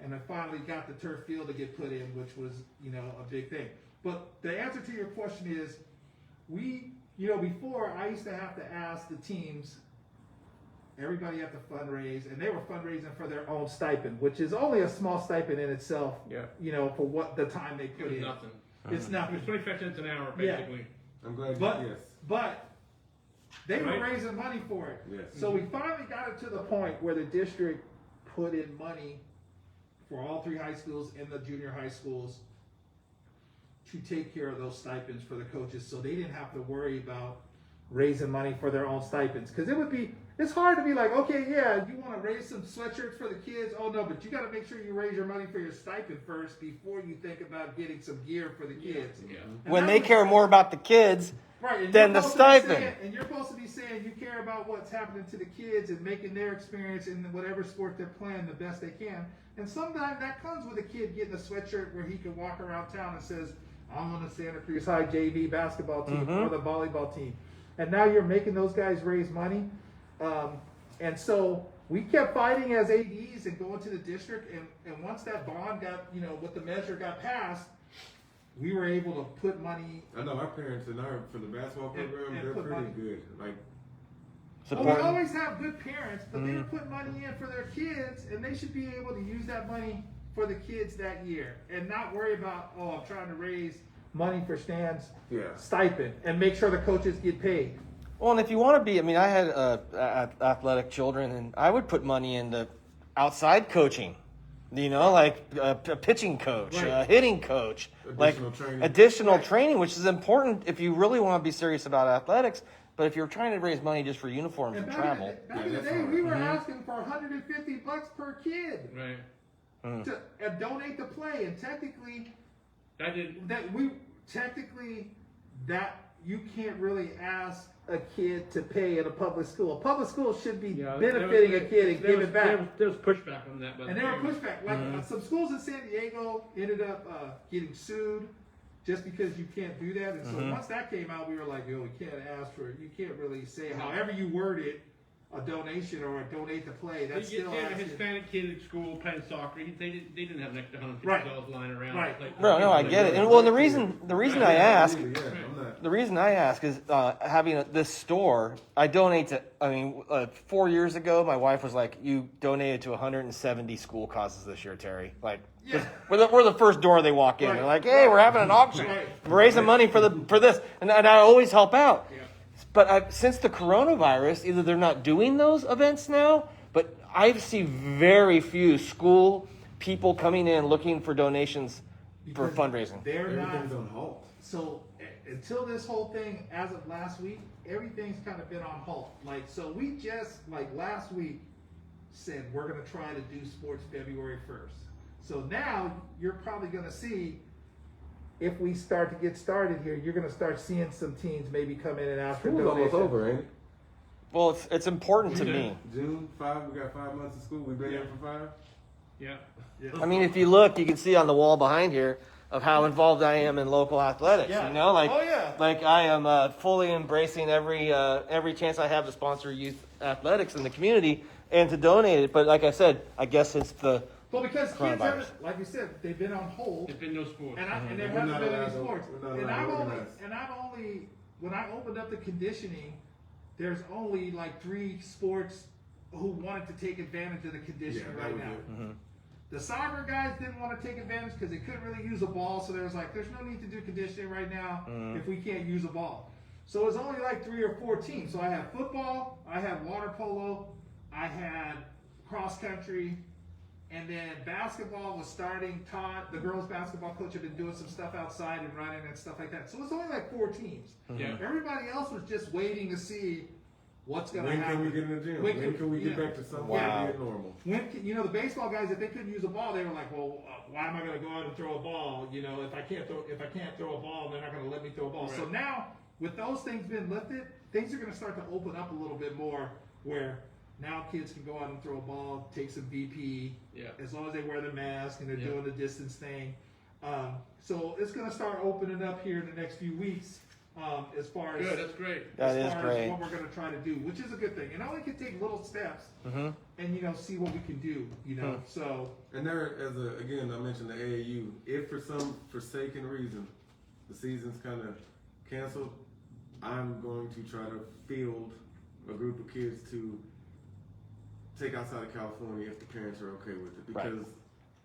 and I finally got the turf field to get put in, which was a big thing. But the answer to your question is, before I used to have to ask the teams. Everybody had to fundraise, and they were fundraising for their own stipend, which is only a small stipend in itself. Yeah. For what the time they put in. Nothing. It's nothing. It's 25 cents an hour, basically. Yeah. I'm glad. But they were raising money for it. Yes. So we finally got it to the point where the district put in money for all 3 high schools and the junior high schools to take care of those stipends for the coaches, so they didn't have to worry about raising money for their own stipends. Because it's hard to be like, okay, yeah, you want to raise some sweatshirts for the kids? Oh no, but you got to make sure you raise your money for your stipend first before you think about getting some gear for the kids. Yeah. When they care more about the kids than the stipend. And you're supposed to be saying you care about what's happening to the kids and making their experience in whatever sport they're playing the best they can. And sometimes that comes with a kid getting a sweatshirt where he can walk around town and says, I'm on the Santa Cruz High JV basketball team or the volleyball team. And now you're making those guys raise money. And so we kept fighting as ADs and going to the district. And once that bond got, with the measure got passed, we were able to put money. I know our parents and for the basketball program, they're pretty good. We always have good parents, but they were putting money in for their kids, and they should be able to use that money for the kids that year and not worry about, I'm trying to raise money for Stan's stipend and make sure the coaches get paid. Well, and if you want to be, I had athletic children, and I would put money into outside coaching, like a pitching coach, a hitting coach, additional training, which is important if you really want to be serious about athletics. But if you're trying to raise money just for uniforms and travel. Back in the day, we were asking for $150 per kid to donate to play, and technically, you can't really ask a kid to pay at a public school. A public school should be benefiting a kid and giving back. There was pushback on that. And there were pushback. Like some schools in San Diego ended up getting sued just because you can't do that. And so once that came out, we were like, we can't ask for it. You can't really say however you word it, a donation or a donate to play. That's still a Hispanic kid at school playing soccer. They didn't have an extra $150 lying around. Right. No, I get it. And the reason I ask, is having this store. I donate to. 4 years ago, my wife was like, "You donated to 170 school causes this year, Terry." We're the first door they walk in. They're like, "Hey, we're having an auction. We're raising money for this," and I always help out. Yeah. But since the coronavirus, either they're not doing those events now, but I see very few school people coming in looking for donations for Because fundraising. They're Everything's not. on halt. So until this whole thing, as of last week, everything's kind of been on halt. Like, so we just, like last week, said we're going to try to do sports February 1st. So now you're probably going to see, if we start to get started here, you're going to start seeing some teams maybe come in and ask for School's almost donations. over, ain't it? Well, it's important to me. June 5, we got 5 months of school. We've been here for 5. Yeah. I mean, if you look, you can see on the wall behind here of how involved I am in local athletics. Yeah. You know, like, Oh, yeah. like I am fully embracing every chance I have to sponsor youth athletics in the community and to donate it. But like I said, I guess it's the Well, because kids Coronavirus. haven't, like you said, they've been on hold. There's been no sports. And there We're hasn't not been any allowed to- sports. we're not And allowed I've to only, organize. when I opened up the conditioning, there's only like 3 sports who wanted to take advantage of the conditioning that right was now. it. The soccer guys didn't want to take advantage because they couldn't really use a ball, so there was like, there's no need to do conditioning right now if we can't use a ball. So it was only like 3 or 4 teams. So I had football, I had water polo, I had cross country, and then basketball was starting. Todd, the girls' basketball coach, had been doing some stuff outside and running and stuff like that. So it was only like 4 teams. Yeah. Everybody else was just waiting to see what's going to When happen. can we get in the gym? When When can- can we get yeah. back to something Wow. being normal? When can, the baseball guys, if they couldn't use a ball, they were like, well, why am I going to go out and throw a ball? If I can't throw a ball, they're not going to let me throw a ball. So Right. now, with those things being lifted, things are going to start to open up a little bit more, where now kids can go out and throw a ball, take some BP, Yeah. as long as they wear the mask and they're Yeah. doing the distance thing. So it's going to start opening up here in the next few weeks, as far as Good. That's great. that as is far great. as what we're going to try to do, which is a good thing. And now we can take little steps Mm-hmm. and see what we can do. So And there, again, I mentioned the AAU. If for some forsaken reason the season's kind of canceled, I'm going to try to field a group of kids to take outside of California if the parents are okay with it. Right. Because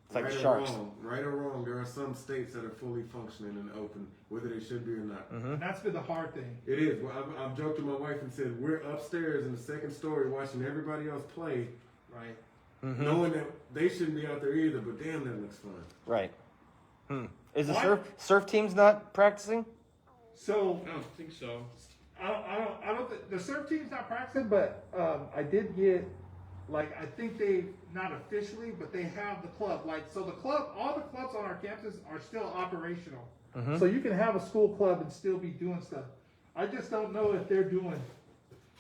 It's like right, sharks. right or wrong, there are some states that are fully functioning and open, whether they should be or not. Mm-hmm. and that's been the hard thing. It is. Well, I've joked to my wife and said we're upstairs in the second story watching everybody else play, Right. Mm-hmm. knowing that they shouldn't be out there either. But damn, that looks fun. Right. Is the What? surf teams not practicing? So I don't think so. I don't think the surf team's not practicing, but I did get, like, I think they, not officially, but they have the club. Like, so the club, all the clubs on our campus are still operational. So you can have a school club and still be doing stuff. I just don't know if they're doing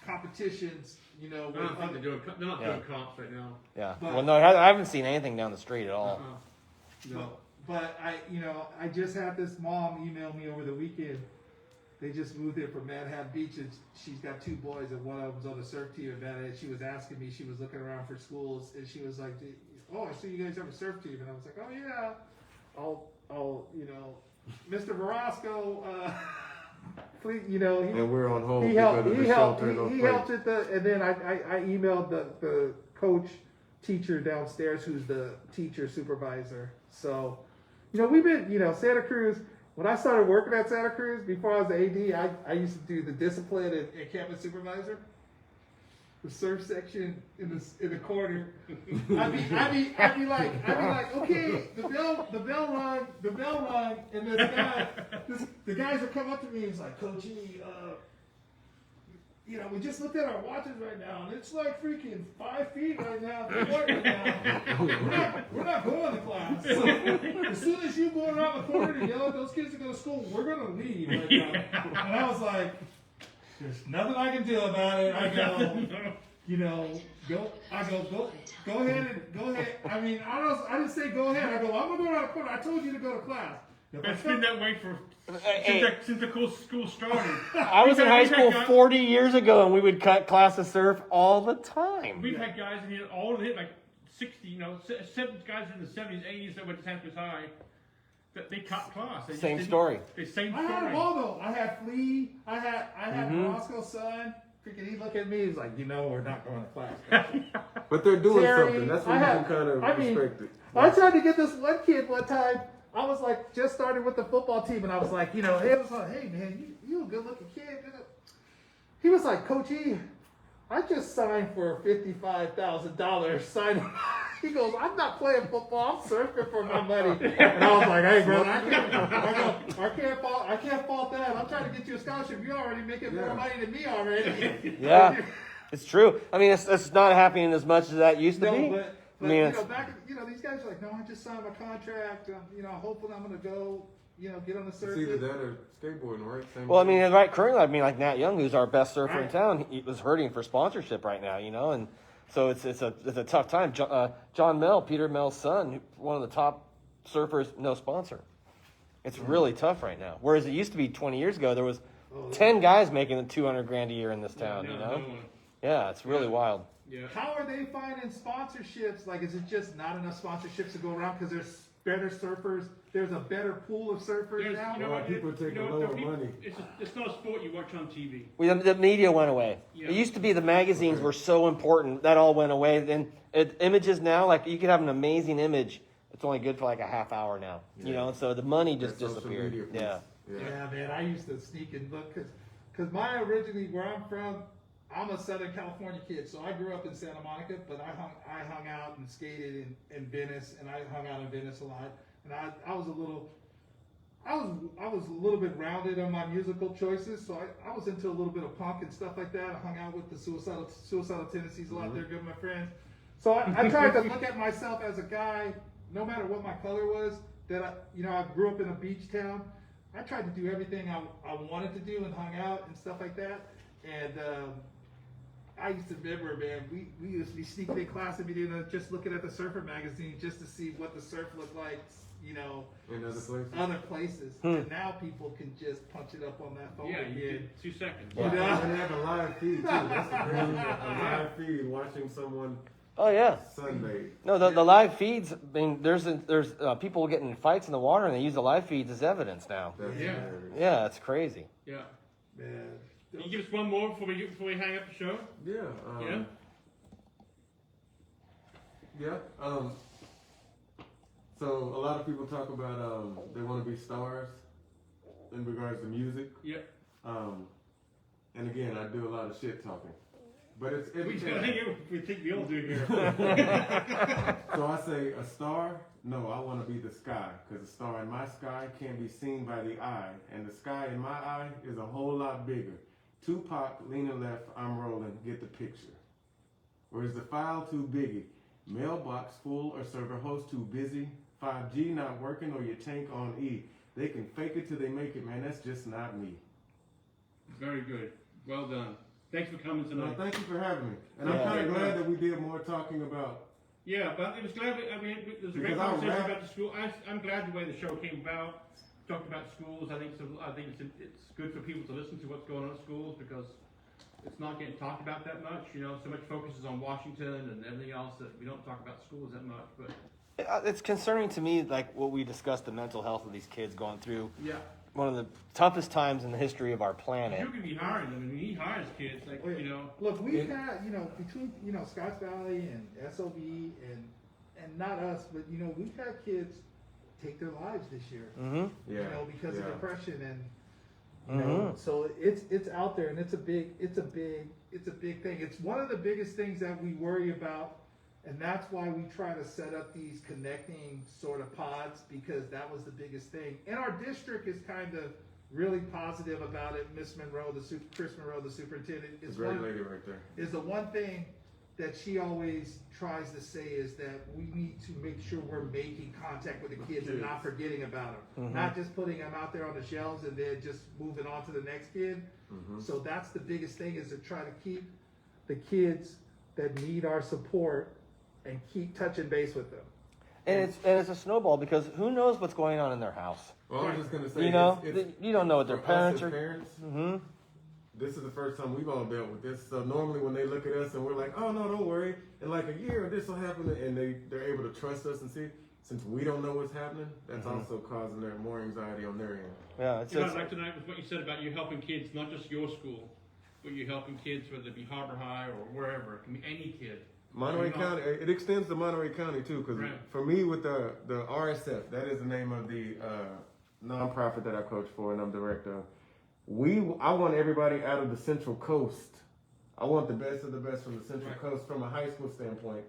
competitions, with I don't think other, they're doing. They're not Yeah. doing comps right now. Yeah. But- Well, no, I haven't seen anything down the street at all. No. but I just had this mom email me over the weekend. They just moved here from Manhattan Beach, and she's got 2 boys, and one of them's on the surf team. And she was asking me, she was looking around for schools, and she was like, "Oh, I see you guys have a surf team." And I was like, "Oh yeah, I'll Mr. Verasco, please, And we're on hold he because helped. of the He helped. shelter in those He places. helped at the, and then I emailed the coach, teacher downstairs, who's the teacher supervisor. So, we've been, Santa Cruz. When I started working at Santa Cruz, before I was the AD, I used to do the discipline and campus supervisor. The surf section in the corner. I'd be like, okay, the bell rung, and the guys would come up to me and it's like, Coach E, we just looked at our watches right now, and it's like freaking 5 feet right now. We're not going to class. So, as soon as you go around the corner and yell at those kids to go to school, we're gonna leave right now. And I was like, there's nothing I can do about it. I go, go ahead. I mean, I didn't say go ahead. I go, I'm gonna go around the corner. I told you to go to class. It's been that way for since the school started. I was in high school 40 years ago, and we would cut class of surf all the time. We've had guys in here all hit like 60, 7 guys in the 70s, 80s that went to Santa Cruz High. That they cut class. They just Same didn't- story. Same I had story. them all though. I had Flea. I had Roscoe's son. Freaking, he looked at me. He's like, we're not going to class. But they're doing Terry, something. That's I what you had- can kind of I mean, respect it. I tried to get this one kid one time. I was like, just started with the football team, and I was like, hey, man, you a good looking kid. He was like, Coach E, I just signed for $55,000 sign. He goes, I'm not playing football. I'm surfing for my money. And I was like, hey, brother, I can't fault that. I'm trying to get you a scholarship. You're already making more money than me already. Yeah, it's true. I mean, it's not happening as much as that used to be. But I mean, these guys are like, no, I just signed my contract. Hopefully I'm going to go, get on the It's circuit. either that or skateboarding, right? Same well, I thing. mean, right, currently, I mean, like Nat Young, who's our best surfer in town, he was hurting for sponsorship right now, and so it's a tough time. John Mell, Peter Mell's son, one of the top surfers, no sponsor. It's really tough right now. Whereas it used to be 20 years ago, there was 10 guys making $200,000 a year in this town. Yeah, it's really wild. Yeah. How are they finding sponsorships? Like, is it just not enough sponsorships to go around because there's better surfers? There's a better pool of surfers now? People take a lower money. It's not a sport you watch on TV. The media went away. Yeah. It used to be the magazines were so important. That all went away. Then images now, like you could have an amazing image. It's only good for like a half hour now. And so the money just That social disappeared. media piece. Yeah, man, I used to sneak and look because originally where I'm from, I'm a Southern California kid, so I grew up in Santa Monica, but I hung out and skated in Venice, and I hung out in Venice a lot. And I was a little bit rounded on my musical choices, so I was into a little bit of punk and stuff like that. I hung out with the suicidal tendencies a lot. They're good, my friends. So I tried to look at myself as a guy, no matter what my color was, that I grew up in a beach town. I tried to do everything I wanted to do and hung out and stuff like that. And I used to remember, man, we used to be sneaking in class and be just looking at the surfer magazine just to see what the surf looked like, In other places. And now people can just punch it up on that phone. Yeah, you again. did 2 seconds. And they have a live feed too. That's the crazy a live feed watching someone Oh yeah. sunbathe. No, the live feeds. I mean, there's people getting in fights in the water, and they use the live feeds as evidence now. That's Yeah. hilarious. Yeah, it's crazy. Yeah. Man. Can you give us one more before we hang up the show? Yeah. So a lot of people talk about they want to be stars in regards to music. Yeah. And again, I do a lot of shit talking, but it's We think we all do here. So I say a star. No, I want to be the sky, because a star in my sky can't be seen by the eye, and the sky in my eye is a whole lot bigger. Tupac, leaning left, I'm rolling, get the picture. Or is the file too biggie? Mailbox full or server host too busy? 5G not working or your tank on E? They can fake it till they make it, man, that's just not me. Very good. Well done. Thanks for coming tonight. Thank you for having me. And I'm kind of glad that we did more talking about. Yeah, but it was glad. There's a great Because I conversation rap- about the school. I'm glad the way the show came about. Talked about schools. I think it's good for people to listen to what's going on at schools because it's not getting talked about that much. So much focus is on Washington and everything else that we don't talk about schools that much. But It's concerning to me, like what we discussed, the mental health of these kids going through yeah, one of the toughest times in the history of our planet. you could be hiring them. I mean, he hires kids like Look, we've had, between, Scotts Valley and SOB and not us, but, we've had kids take their lives this year. Mm-hmm. Because of depression and, so it's out there and it's a big thing. It's one of the biggest things that we worry about. And that's why we try to set up these connecting sort of pods, because that was the biggest thing. And our district is kind of really positive about it. Miss Monroe, Chris Monroe, the superintendent, is Great lady right there. is the one thing that she always tries to say is that we need to make sure we're making contact with the kids and not forgetting about them. Not just putting them out there on the shelves and then just moving on to the next kid. So that's the biggest thing, is to try to keep the kids that need our support and keep touching base with them. And it's a snowball, because who knows what's going on in their house? Well, I was just gonna say, You don't know what their for us parents as are. parents, Mm-hmm. this is the first time we've all dealt with this. So normally when they look at us and we're like, oh no, don't worry, in like a year this will happen, and they're able to trust us and see. Since we don't know what's happening, that's also causing them more anxiety on their end. Yeah, it's what I'd like tonight was what you said about you helping kids, not just your school, but you're helping kids, whether it be Harbor High or wherever. It can be any kid. Monterey County, it extends to Monterey County too, because Right. for me with the RSF, that is the name of the nonprofit that I coach for and I'm director of. I want everybody out of the Central Coast. I want the best of the best from the Central Coast from a high school standpoint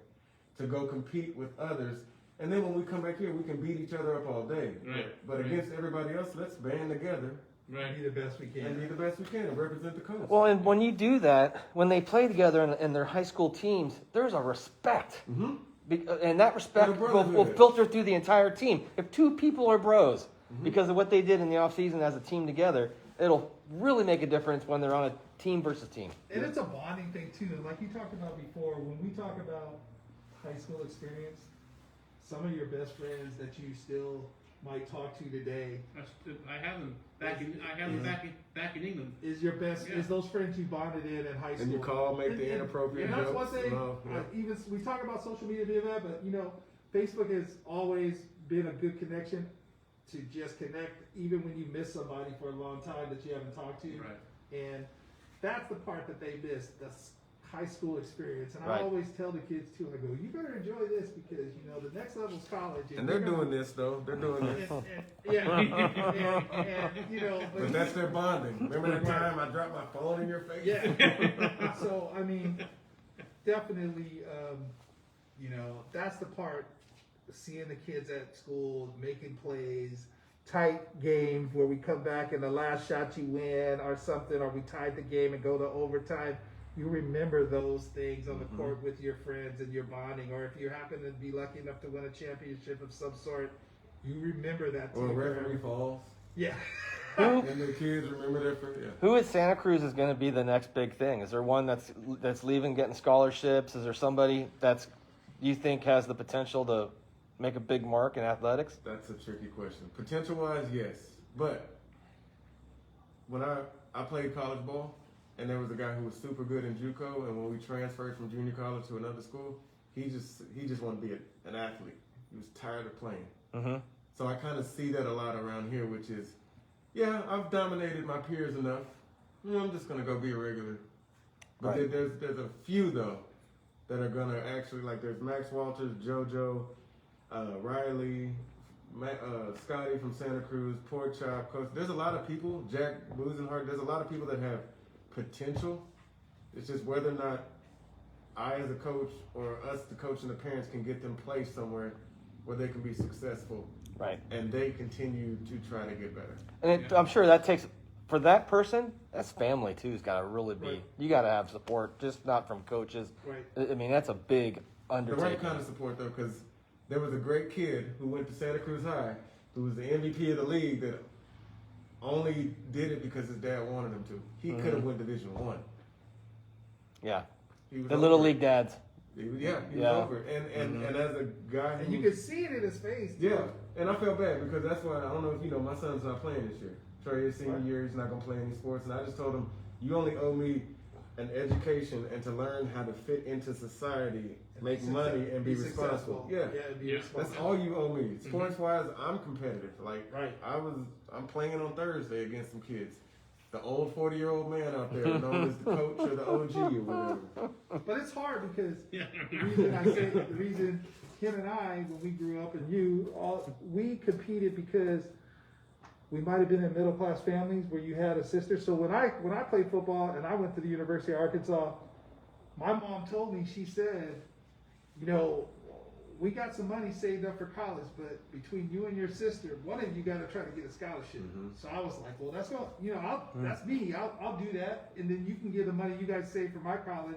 to go compete with others. And then when we come back here, we can beat each other up all day. Right. But against everybody else, let's band together Right. Be the best we can. and be the best we can and represent the coast. Well, and when you do that, when they play together in their high school teams, there's a respect. Mm-hmm. And that respect And a will brotherhood. filter through the entire team. If two people are bros because of what they did in the offseason as a team together, it'll really make a difference when they're on a team versus team. And it's a bonding thing too. Like you talked about before, when we talk about high school experience, some of your best friends that you still might talk to today I have them back in England. is your best Yeah. is those friends you bonded in high school. And you call, make the inappropriate and that's one jokes. thing. No, yeah. Even we talk about social media being that, but Facebook has always been a good connection to just connect, even when you miss somebody for a long time that you haven't talked to. Right. And that's the part that they miss, the high school experience. And Right. I always tell the kids too, I go, you better enjoy this because, the next level's college. And they're doing this, though. They're doing this. But that's their bonding. Remember the time I dropped my phone in your face? Yeah. So, I mean, definitely, that's the part, seeing the kids at school, making plays, tight games where we come back and the last shot you win or something, or we tied the game and go to overtime. You remember those things on the court with your friends and your bonding, or if you happen to be lucky enough to win a championship of some sort, you remember that. Or a referee falls. Yeah. And the kids remember their friend. Yeah. Who at Santa Cruz is going to be the next big thing? Is there one that's leaving, getting scholarships? Is there somebody that's you think has the potential to make a big mark in athletics? That's a tricky question. Potential-wise, yes. But when I played college ball, and there was a guy who was super good in JUCO, and when we transferred from junior college to another school, he just wanted to be an athlete. He was tired of playing. Mm-hmm. So I kind of see that a lot around here, which is, yeah, I've dominated my peers enough. I'm just gonna go be a regular. But Right. there's a few though that are gonna actually, like there's Max Walters, JoJo, Riley, Scotty from Santa Cruz, Pork Chop, Coach. There's a lot of people, Jack Busenhart. There's a lot of people that have potential. It's just whether or not I as a coach or us, the coach and the parents, can get them placed somewhere where they can be successful. Right. And they continue to try to get better. And I'm sure that takes, for that person, that's family too. Has got to really be, Right. you got to have support, just not from coaches. Right. I mean, that's a big The undertaking. right kind of support though, because there was a great kid who went to Santa Cruz High, who was the MVP of the league, that only did it because his dad wanted him to. He could have went Division I. Yeah. He was The little over it. league dads. He was over it. And as a guy who And you could see it in his face. Too. yeah, and I felt bad because that's why, I don't know if you know, my son's not playing this year. Trey is senior year, he's not going to play any sports. And I just told him, you only owe me an education and to learn how to fit into society, make money, and be responsible. Successful. Yeah. And be Yeah. responsible. That's all you owe me. Sports wise, I'm competitive. Like Right. I'm playing on Thursday against some kids. The old 40-year-old man out there known as the coach or the OG or whatever. But it's hard because Yeah. the reason him and I, when we grew up, and we competed because we might have been in middle class families where you had a sister. So when I played football and I went to the University of Arkansas, my mom told me, she said, we got some money saved up for college, but between you and your sister, one of you got to try to get a scholarship. So I was like, well, that's that's me. I'll do that, and then you can give the money you guys saved for my college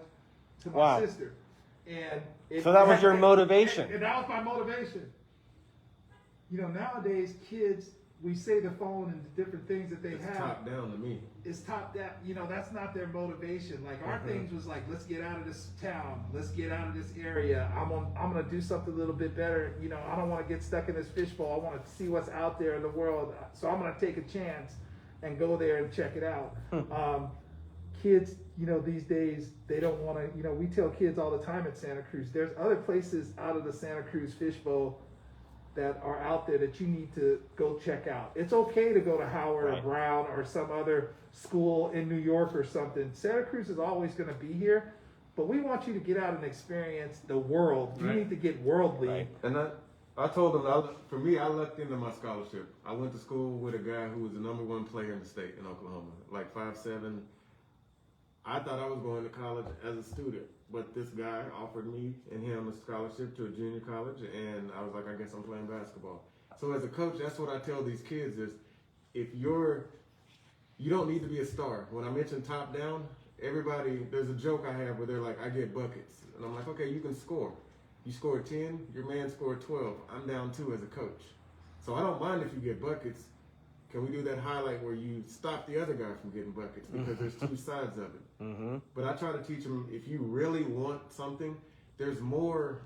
to my Wow. sister. And So that was your motivation. And that was my motivation. Nowadays kids, we say the phone and the different things that they It's have. top down to me. It's top down. That's not their motivation. Like our things was like, let's get out of this town. Let's get out of this area. I'm gonna do something a little bit better. I don't want to get stuck in this fishbowl. I want to see what's out there in the world. So I'm gonna take a chance and go there and check it out. Kids, these days they don't want to. We tell kids all the time at Santa Cruz, there's other places out of the Santa Cruz fishbowl that are out there that you need to go check out. It's okay to go to Howard Right. or Brown or some other school in New York or something. Santa Cruz is always going to be here, but we want you to get out and experience the world. You Right. need to get worldly. Right. And I told them, for me, I lucked into my scholarship. I went to school with a guy who was the #1 player in the state in Oklahoma, like 5'7". I thought I was going to college as a student. but this guy offered me and him a scholarship to a junior college, and I was like, I guess I'm playing basketball. So as a coach, that's what I tell these kids is, if you don't need to be a star. When I mention top down, everybody, there's a joke I have where they're like, I get buckets. And I'm like, okay, you can score. You score 10, your man scored 12. I'm down 2 as a coach. So I don't mind if you get buckets. Can we do that highlight where you stop the other guy from getting buckets? Because there's 2 sides of it. Mm-hmm. But I try to teach them, if you really want something, there's more.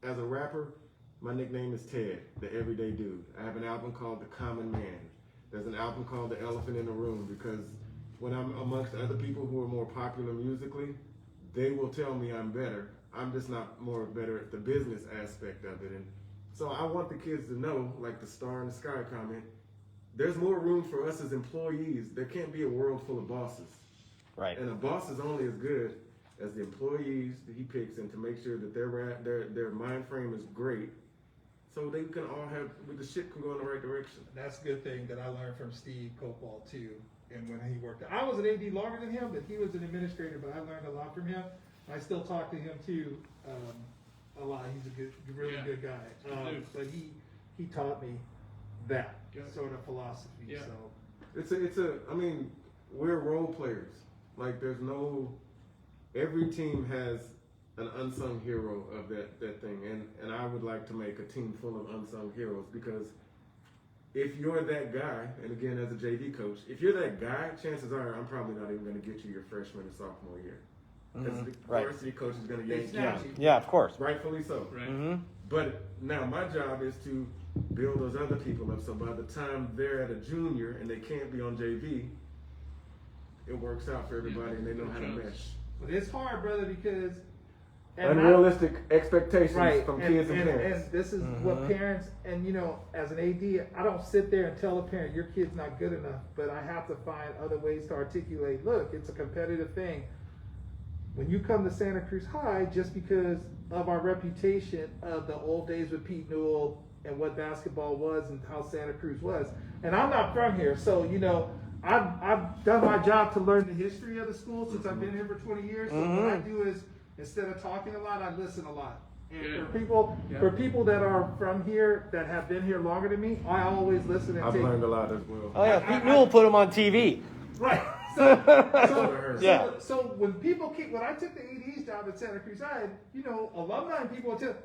As a rapper, my nickname is Ted, the everyday dude. I have an album called The Common Man. There's an album called The Elephant in the Room, because when I'm amongst other people who are more popular musically, they will tell me I'm better. I'm just not more better at the business aspect of it. And so I want the kids to know, like the Star in the Sky comment, there's more room for us as employees. There can't be a world full of bosses. Right. And a boss is only as good as the employees that he picks, and to make sure that their mind frame is great, so they can all have, the ship can go in the right direction. That's a good thing that I learned from Steve Copal too. And when he worked, I was an AD longer than him, but he was an administrator. But I learned a lot from him. I still talk to him too, a lot. He's a good, really good guy. But he taught me that sort of philosophy. Yeah. So I mean, we're role players. Like, there's no, every team has an unsung hero of that thing. And I would like to make a team full of unsung heroes, because if you're that guy, and again, as a JV coach, if you're that guy, chances are I'm probably not even going to get you your freshman or sophomore year. Because the varsity coach is going to yank you. Yeah, of course. Rightfully so. Right. Mm-hmm. But now my job is to build those other people up, so by the time they're at a junior and they can't be on JV, it works out for everybody and they know how to mesh. but it's hard, brother, because Unrealistic expectations right from kids and parents. And this is what parents, and as an AD, I don't sit there and tell a parent your kid's not good enough, but I have to find other ways to articulate, look, it's a competitive thing. When you come to Santa Cruz High, just because of our reputation of the old days with Pete Newell and what basketball was and how Santa Cruz was, and I'm not from here, so I've done my job to learn the history of the school since I've been here for 20 years. So what I do is, instead of talking a lot, I listen a lot. And for people that are from here that have been here longer than me, I always listen and I've learned a lot as well. Oh yeah, Pete Newell put him on TV. Right. So when when I took the AD's job at Santa Cruz High, alumni and people would tell,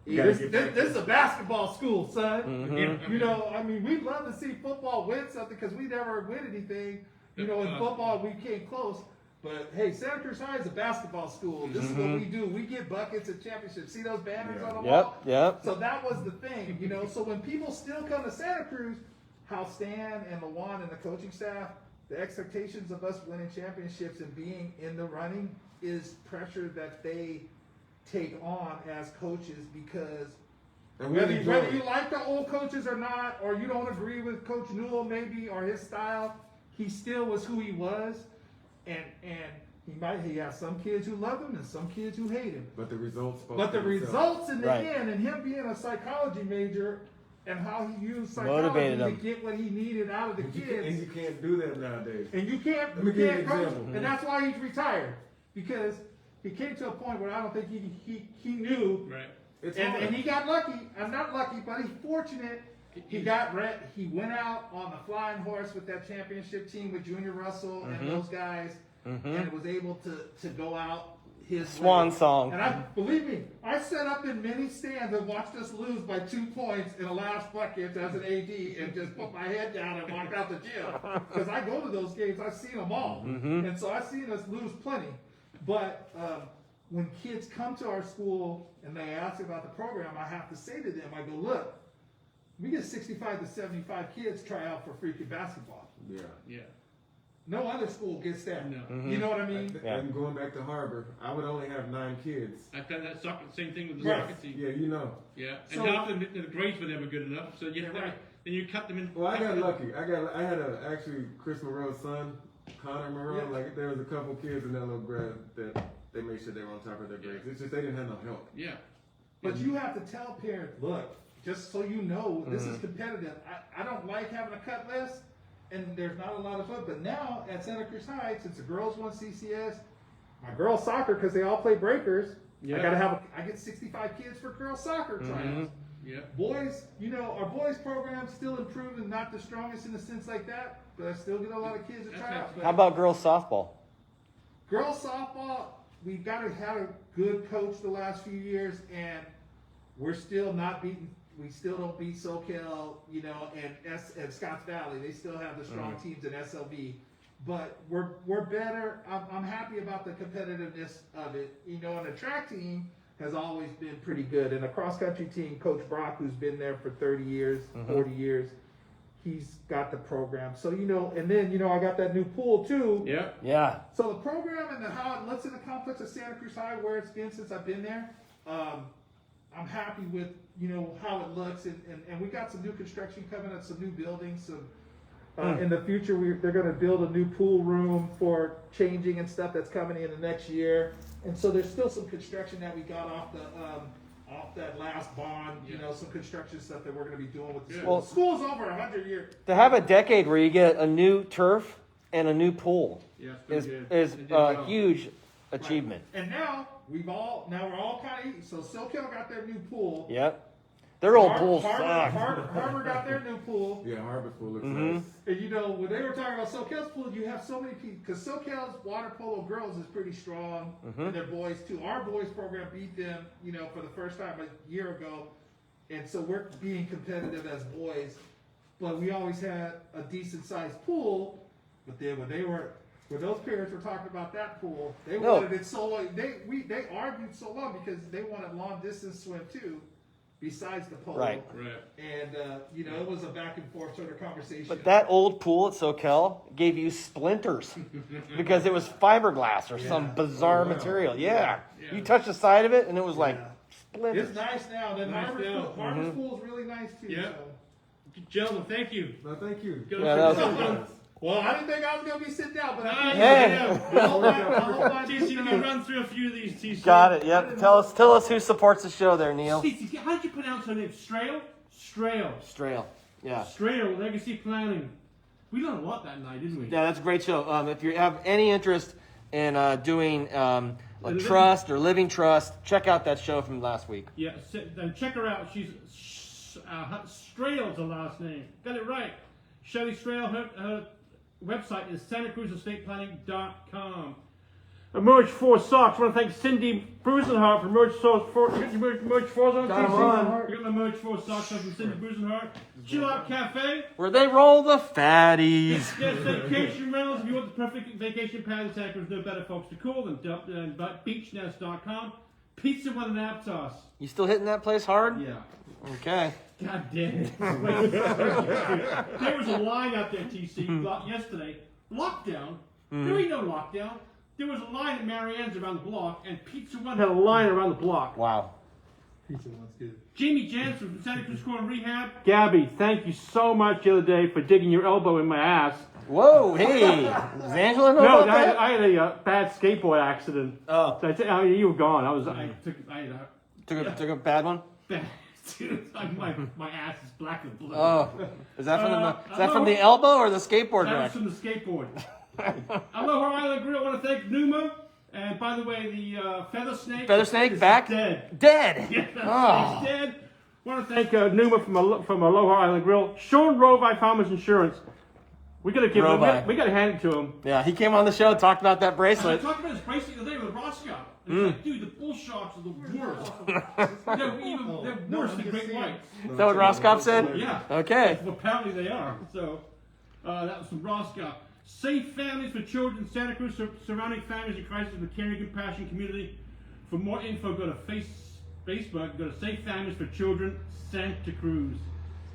this is a basketball school, son. We'd love to see football win something because we never win anything. In football, we came close. But hey, Santa Cruz High is a basketball school. This is what we do. We get buckets and championships. See those banners on the wall? Yep. So that was the thing, So when people still come to Santa Cruz, how Stan and LaJuan and the coaching staff, the expectations of us winning championships and being in the running is pressure that they take on as coaches, because whether you like the old coaches or not, or you don't agree with Coach Newell maybe or his style, he still was who he was. And he has some kids who love him and some kids who hate him. But the results in the end, and him being a psychology major and how he used psychology to get what he needed out of the kids. And you can't do that nowadays. And you can't coach. And that's why he's retired, because he came to a point where I don't think he knew. Right. And he got lucky. I'm not lucky, but he's fortunate. He went out on the flying horse with that championship team with Junior Russell and those guys, and was able to go out his Swan way. song. And believe me, I sat up in many stands and watched us lose by 2 points in the last bucket as an AD, and just put my head down and walked out the gym, because I go to those games. I've seen them all, and so I've seen us lose plenty. But when kids come to our school and they ask about the program, I have to say to them, I go, look, we get 65 to 75 kids try out for freaking basketball. Yeah. No other school gets that. No. You know what I mean? And going back to Harbor, I would only have 9 kids. I've done that same thing with the soccer team. Yeah, Yeah, and So, half the grades were never good enough, so then you cut them in. Well, I got lucky. I had actually Chris Monroe's son, Connor Monroe. Yeah. Like, there was a couple kids in that little grad that they made sure they were on top of their grades. It's just they didn't have no help. Yeah. But you have to tell parents, look, just so you know, this is competitive. I don't like having a cut list, and there's not a lot of fun. But now at Santa Cruz High, since the girls won CCS, my girls soccer, because they all play breakers. Yeah. I get 65 kids for girls soccer tryouts. Yeah. Boys, our boys program still improved and not the strongest in a sense like that, but I still get a lot of kids to try out. How about girls softball? Girls softball, we've got to have a good coach the last few years, and we're still not beating. We still don't beat SoCal, and Scotts Valley. They still have the strong teams in SLV, but we're better. I'm happy about the competitiveness of it. And the track team has always been pretty good, and the cross country team, Coach Brock, who's been there for 30 years, 40 years. He's got the program. So, and then, I got that new pool too. Yeah. Yeah. So the program and how it looks in the complex of Santa Cruz High, where it's been since I've been there, I'm happy with, how it looks. And we got some new construction coming up, some new buildings. In the future, they're going to build a new pool room for changing and stuff that's coming in the next year. And so there's still some construction that we got off that last bond, some construction stuff that we're going to be doing with the school. Well, The school's over 100 years. To have a decade where you get a new turf and a new pool Yeah, it's is pretty good. They did well. a huge achievement. And now we're all kind of, so SoCal got their new pool. Yep. Their old pool Harbor sucked. Harbor got their new pool. Yeah, Harbor Pool looks nice. And when they were talking about SoCal's pool, you have so many people, because SoCal's water polo girls is pretty strong, and their boys too. Our boys program beat them, for the first time a year ago, and so we're being competitive as boys. But we always had a decent sized pool. But then when those parents were talking about that pool, they wanted it so long. They argued so long because they wanted long distance swim too. Besides the pole. Right. And, it was a back and forth sort of conversation. But that old pool at SoCal gave you splinters because it was fiberglass or some bizarre material. Yeah. You touched the side of it and it was like splinters. It's nice now. Then Harbor's pool is really nice too. Yeah. So. Gentlemen, thank you. No, thank you. Good Yeah, that was Well, I didn't think I was going to be sitting down, but I TC, you can run through a few of these, TC. Got it. Yep. Tell us who supports the show there, Neil. TC, how did you pronounce her name? Strail? Strail. Yeah. Strail, Legacy Planning. We learned a lot that night, didn't we? Yeah, that's a great show. If you have any interest in doing a trust or living trust, check out that show from last week. Yeah, then check her out. She's Strail's the last name. Got it right. Shelly Strail, her website is santacruzestateplanning.com. Merge 4 Socks. I want to thank Cindy Brusenhart for Merge 4 on. Got 'em on. We got the Merge 4 Socks from Cindy Brusenhart. Chill Out Cafe. Where they roll the fatties. Yes, vacation rentals. If you want the perfect vacation pad in Santa Cruz, no better folks to call than beachnest.com. Pizza with an aptos. You still hitting that place hard? Yeah. Okay. God damn it. There was a line out there, TC, yesterday. Lockdown. There ain't no lockdown. There was a line at Marianne's around the block, and Pizza One had a line around the block. Wow. Pizza One's good. Jamie Jansen from Santa Cruz Corner Rehab. Gabby, thank you so much the other day for digging your elbow in my ass. Whoa, hey. Does Angela know about that? I had a bad skateboard accident. Oh. So you were gone. Took a bad one? Bad. Dude, my ass is black and blue. Oh. Is that from the elbow or the skateboard That was rack? from the skateboard. Aloha Island Grill. I want to thank Numa. And by the way, the feather snake. Feather snake is back? Dead. Dead. Yeah, Oh. he's dead. I want to thank Numa from Aloha Island Grill. Sean Rovi Farmers Insurance. We gotta give him. We gotta hand it to him. Yeah, he came on the show, talked about that I bracelet. talked about his bracelet the other day with Roscoe. It's like, dude, the bull sharks are the worst. They're worse than great whites. Is that what Roscop said? Yeah. Okay. Well, apparently they are. So that was from Roscoe. Safe Families for Children, Santa Cruz, surrounding families in crisis with caring compassion community. For more info, go to Facebook. Go to Safe Families for Children, Santa Cruz.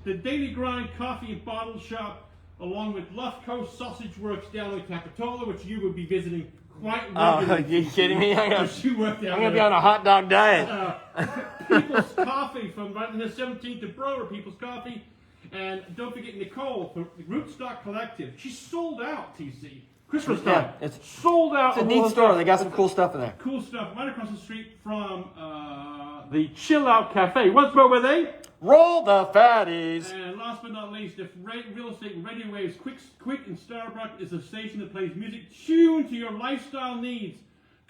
The Daily Grind Coffee and Bottle Shop, along with Luff Coast Sausage Works down in Capitola, which you will be visiting quite regularly. Oh, you kidding me? I'm gonna be on a hot dog diet. People's Coffee from right in the 17th to Brower, People's Coffee. And don't forget Nicole for Rootstock Collective. She's sold out, TC. Christmas time. Yeah, it's sold out. It's a neat store. They got some cool stuff in there. Cool stuff right across the street from the Chill Out Cafe. Once more, were they? Roll the fatties. And last but not least, if real estate radio waves quick and Starbuck is a station that plays music tuned to your lifestyle needs.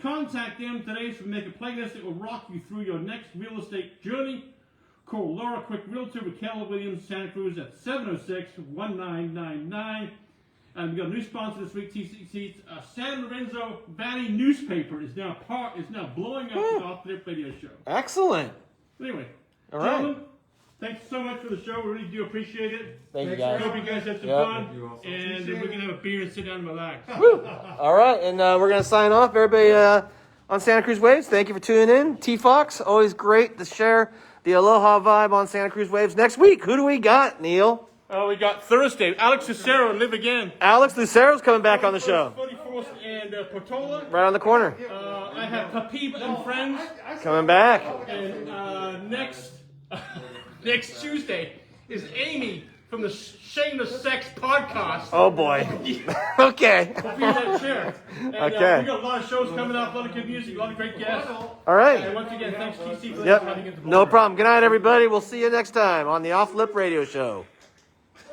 Contact them today so we make a playlist that will rock you through your next real estate journey. Call Laura Quick Realtor with Keller Williams, Santa Cruz at 706-1999. And we got a new sponsor this week, TCC's San Lorenzo Valley newspaper is now blowing up the Off the Lip Radio show. Excellent. Anyway, All right. gentlemen, thanks so much for the show. We really do appreciate it. Thank you, I guys. hope you guys have some Yep. fun. And we're going to have a beer and sit down and relax. All right, and we're going to sign off. Everybody on Santa Cruz Waves, thank you for tuning in. T-Fox, always great to share the Aloha vibe on Santa Cruz Waves. Next week, who do we got, Neil? We got Thursday. Alex Cicero, Live Again. Alex Lucero's coming back on the show. 44th and Portola. Right on the corner. I have Papiba and Friends. Coming back. And next Tuesday is Amy from the Shameless Sex podcast. Oh, boy. Okay. We'll be in that chair. And, Okay. we got a lot of shows coming up, a lot of good music, a lot of great guests. All right. And once again, thanks TC for letting us Yep. get the No problem. Good night, everybody. We'll see you next time on the Off Lip Radio Show.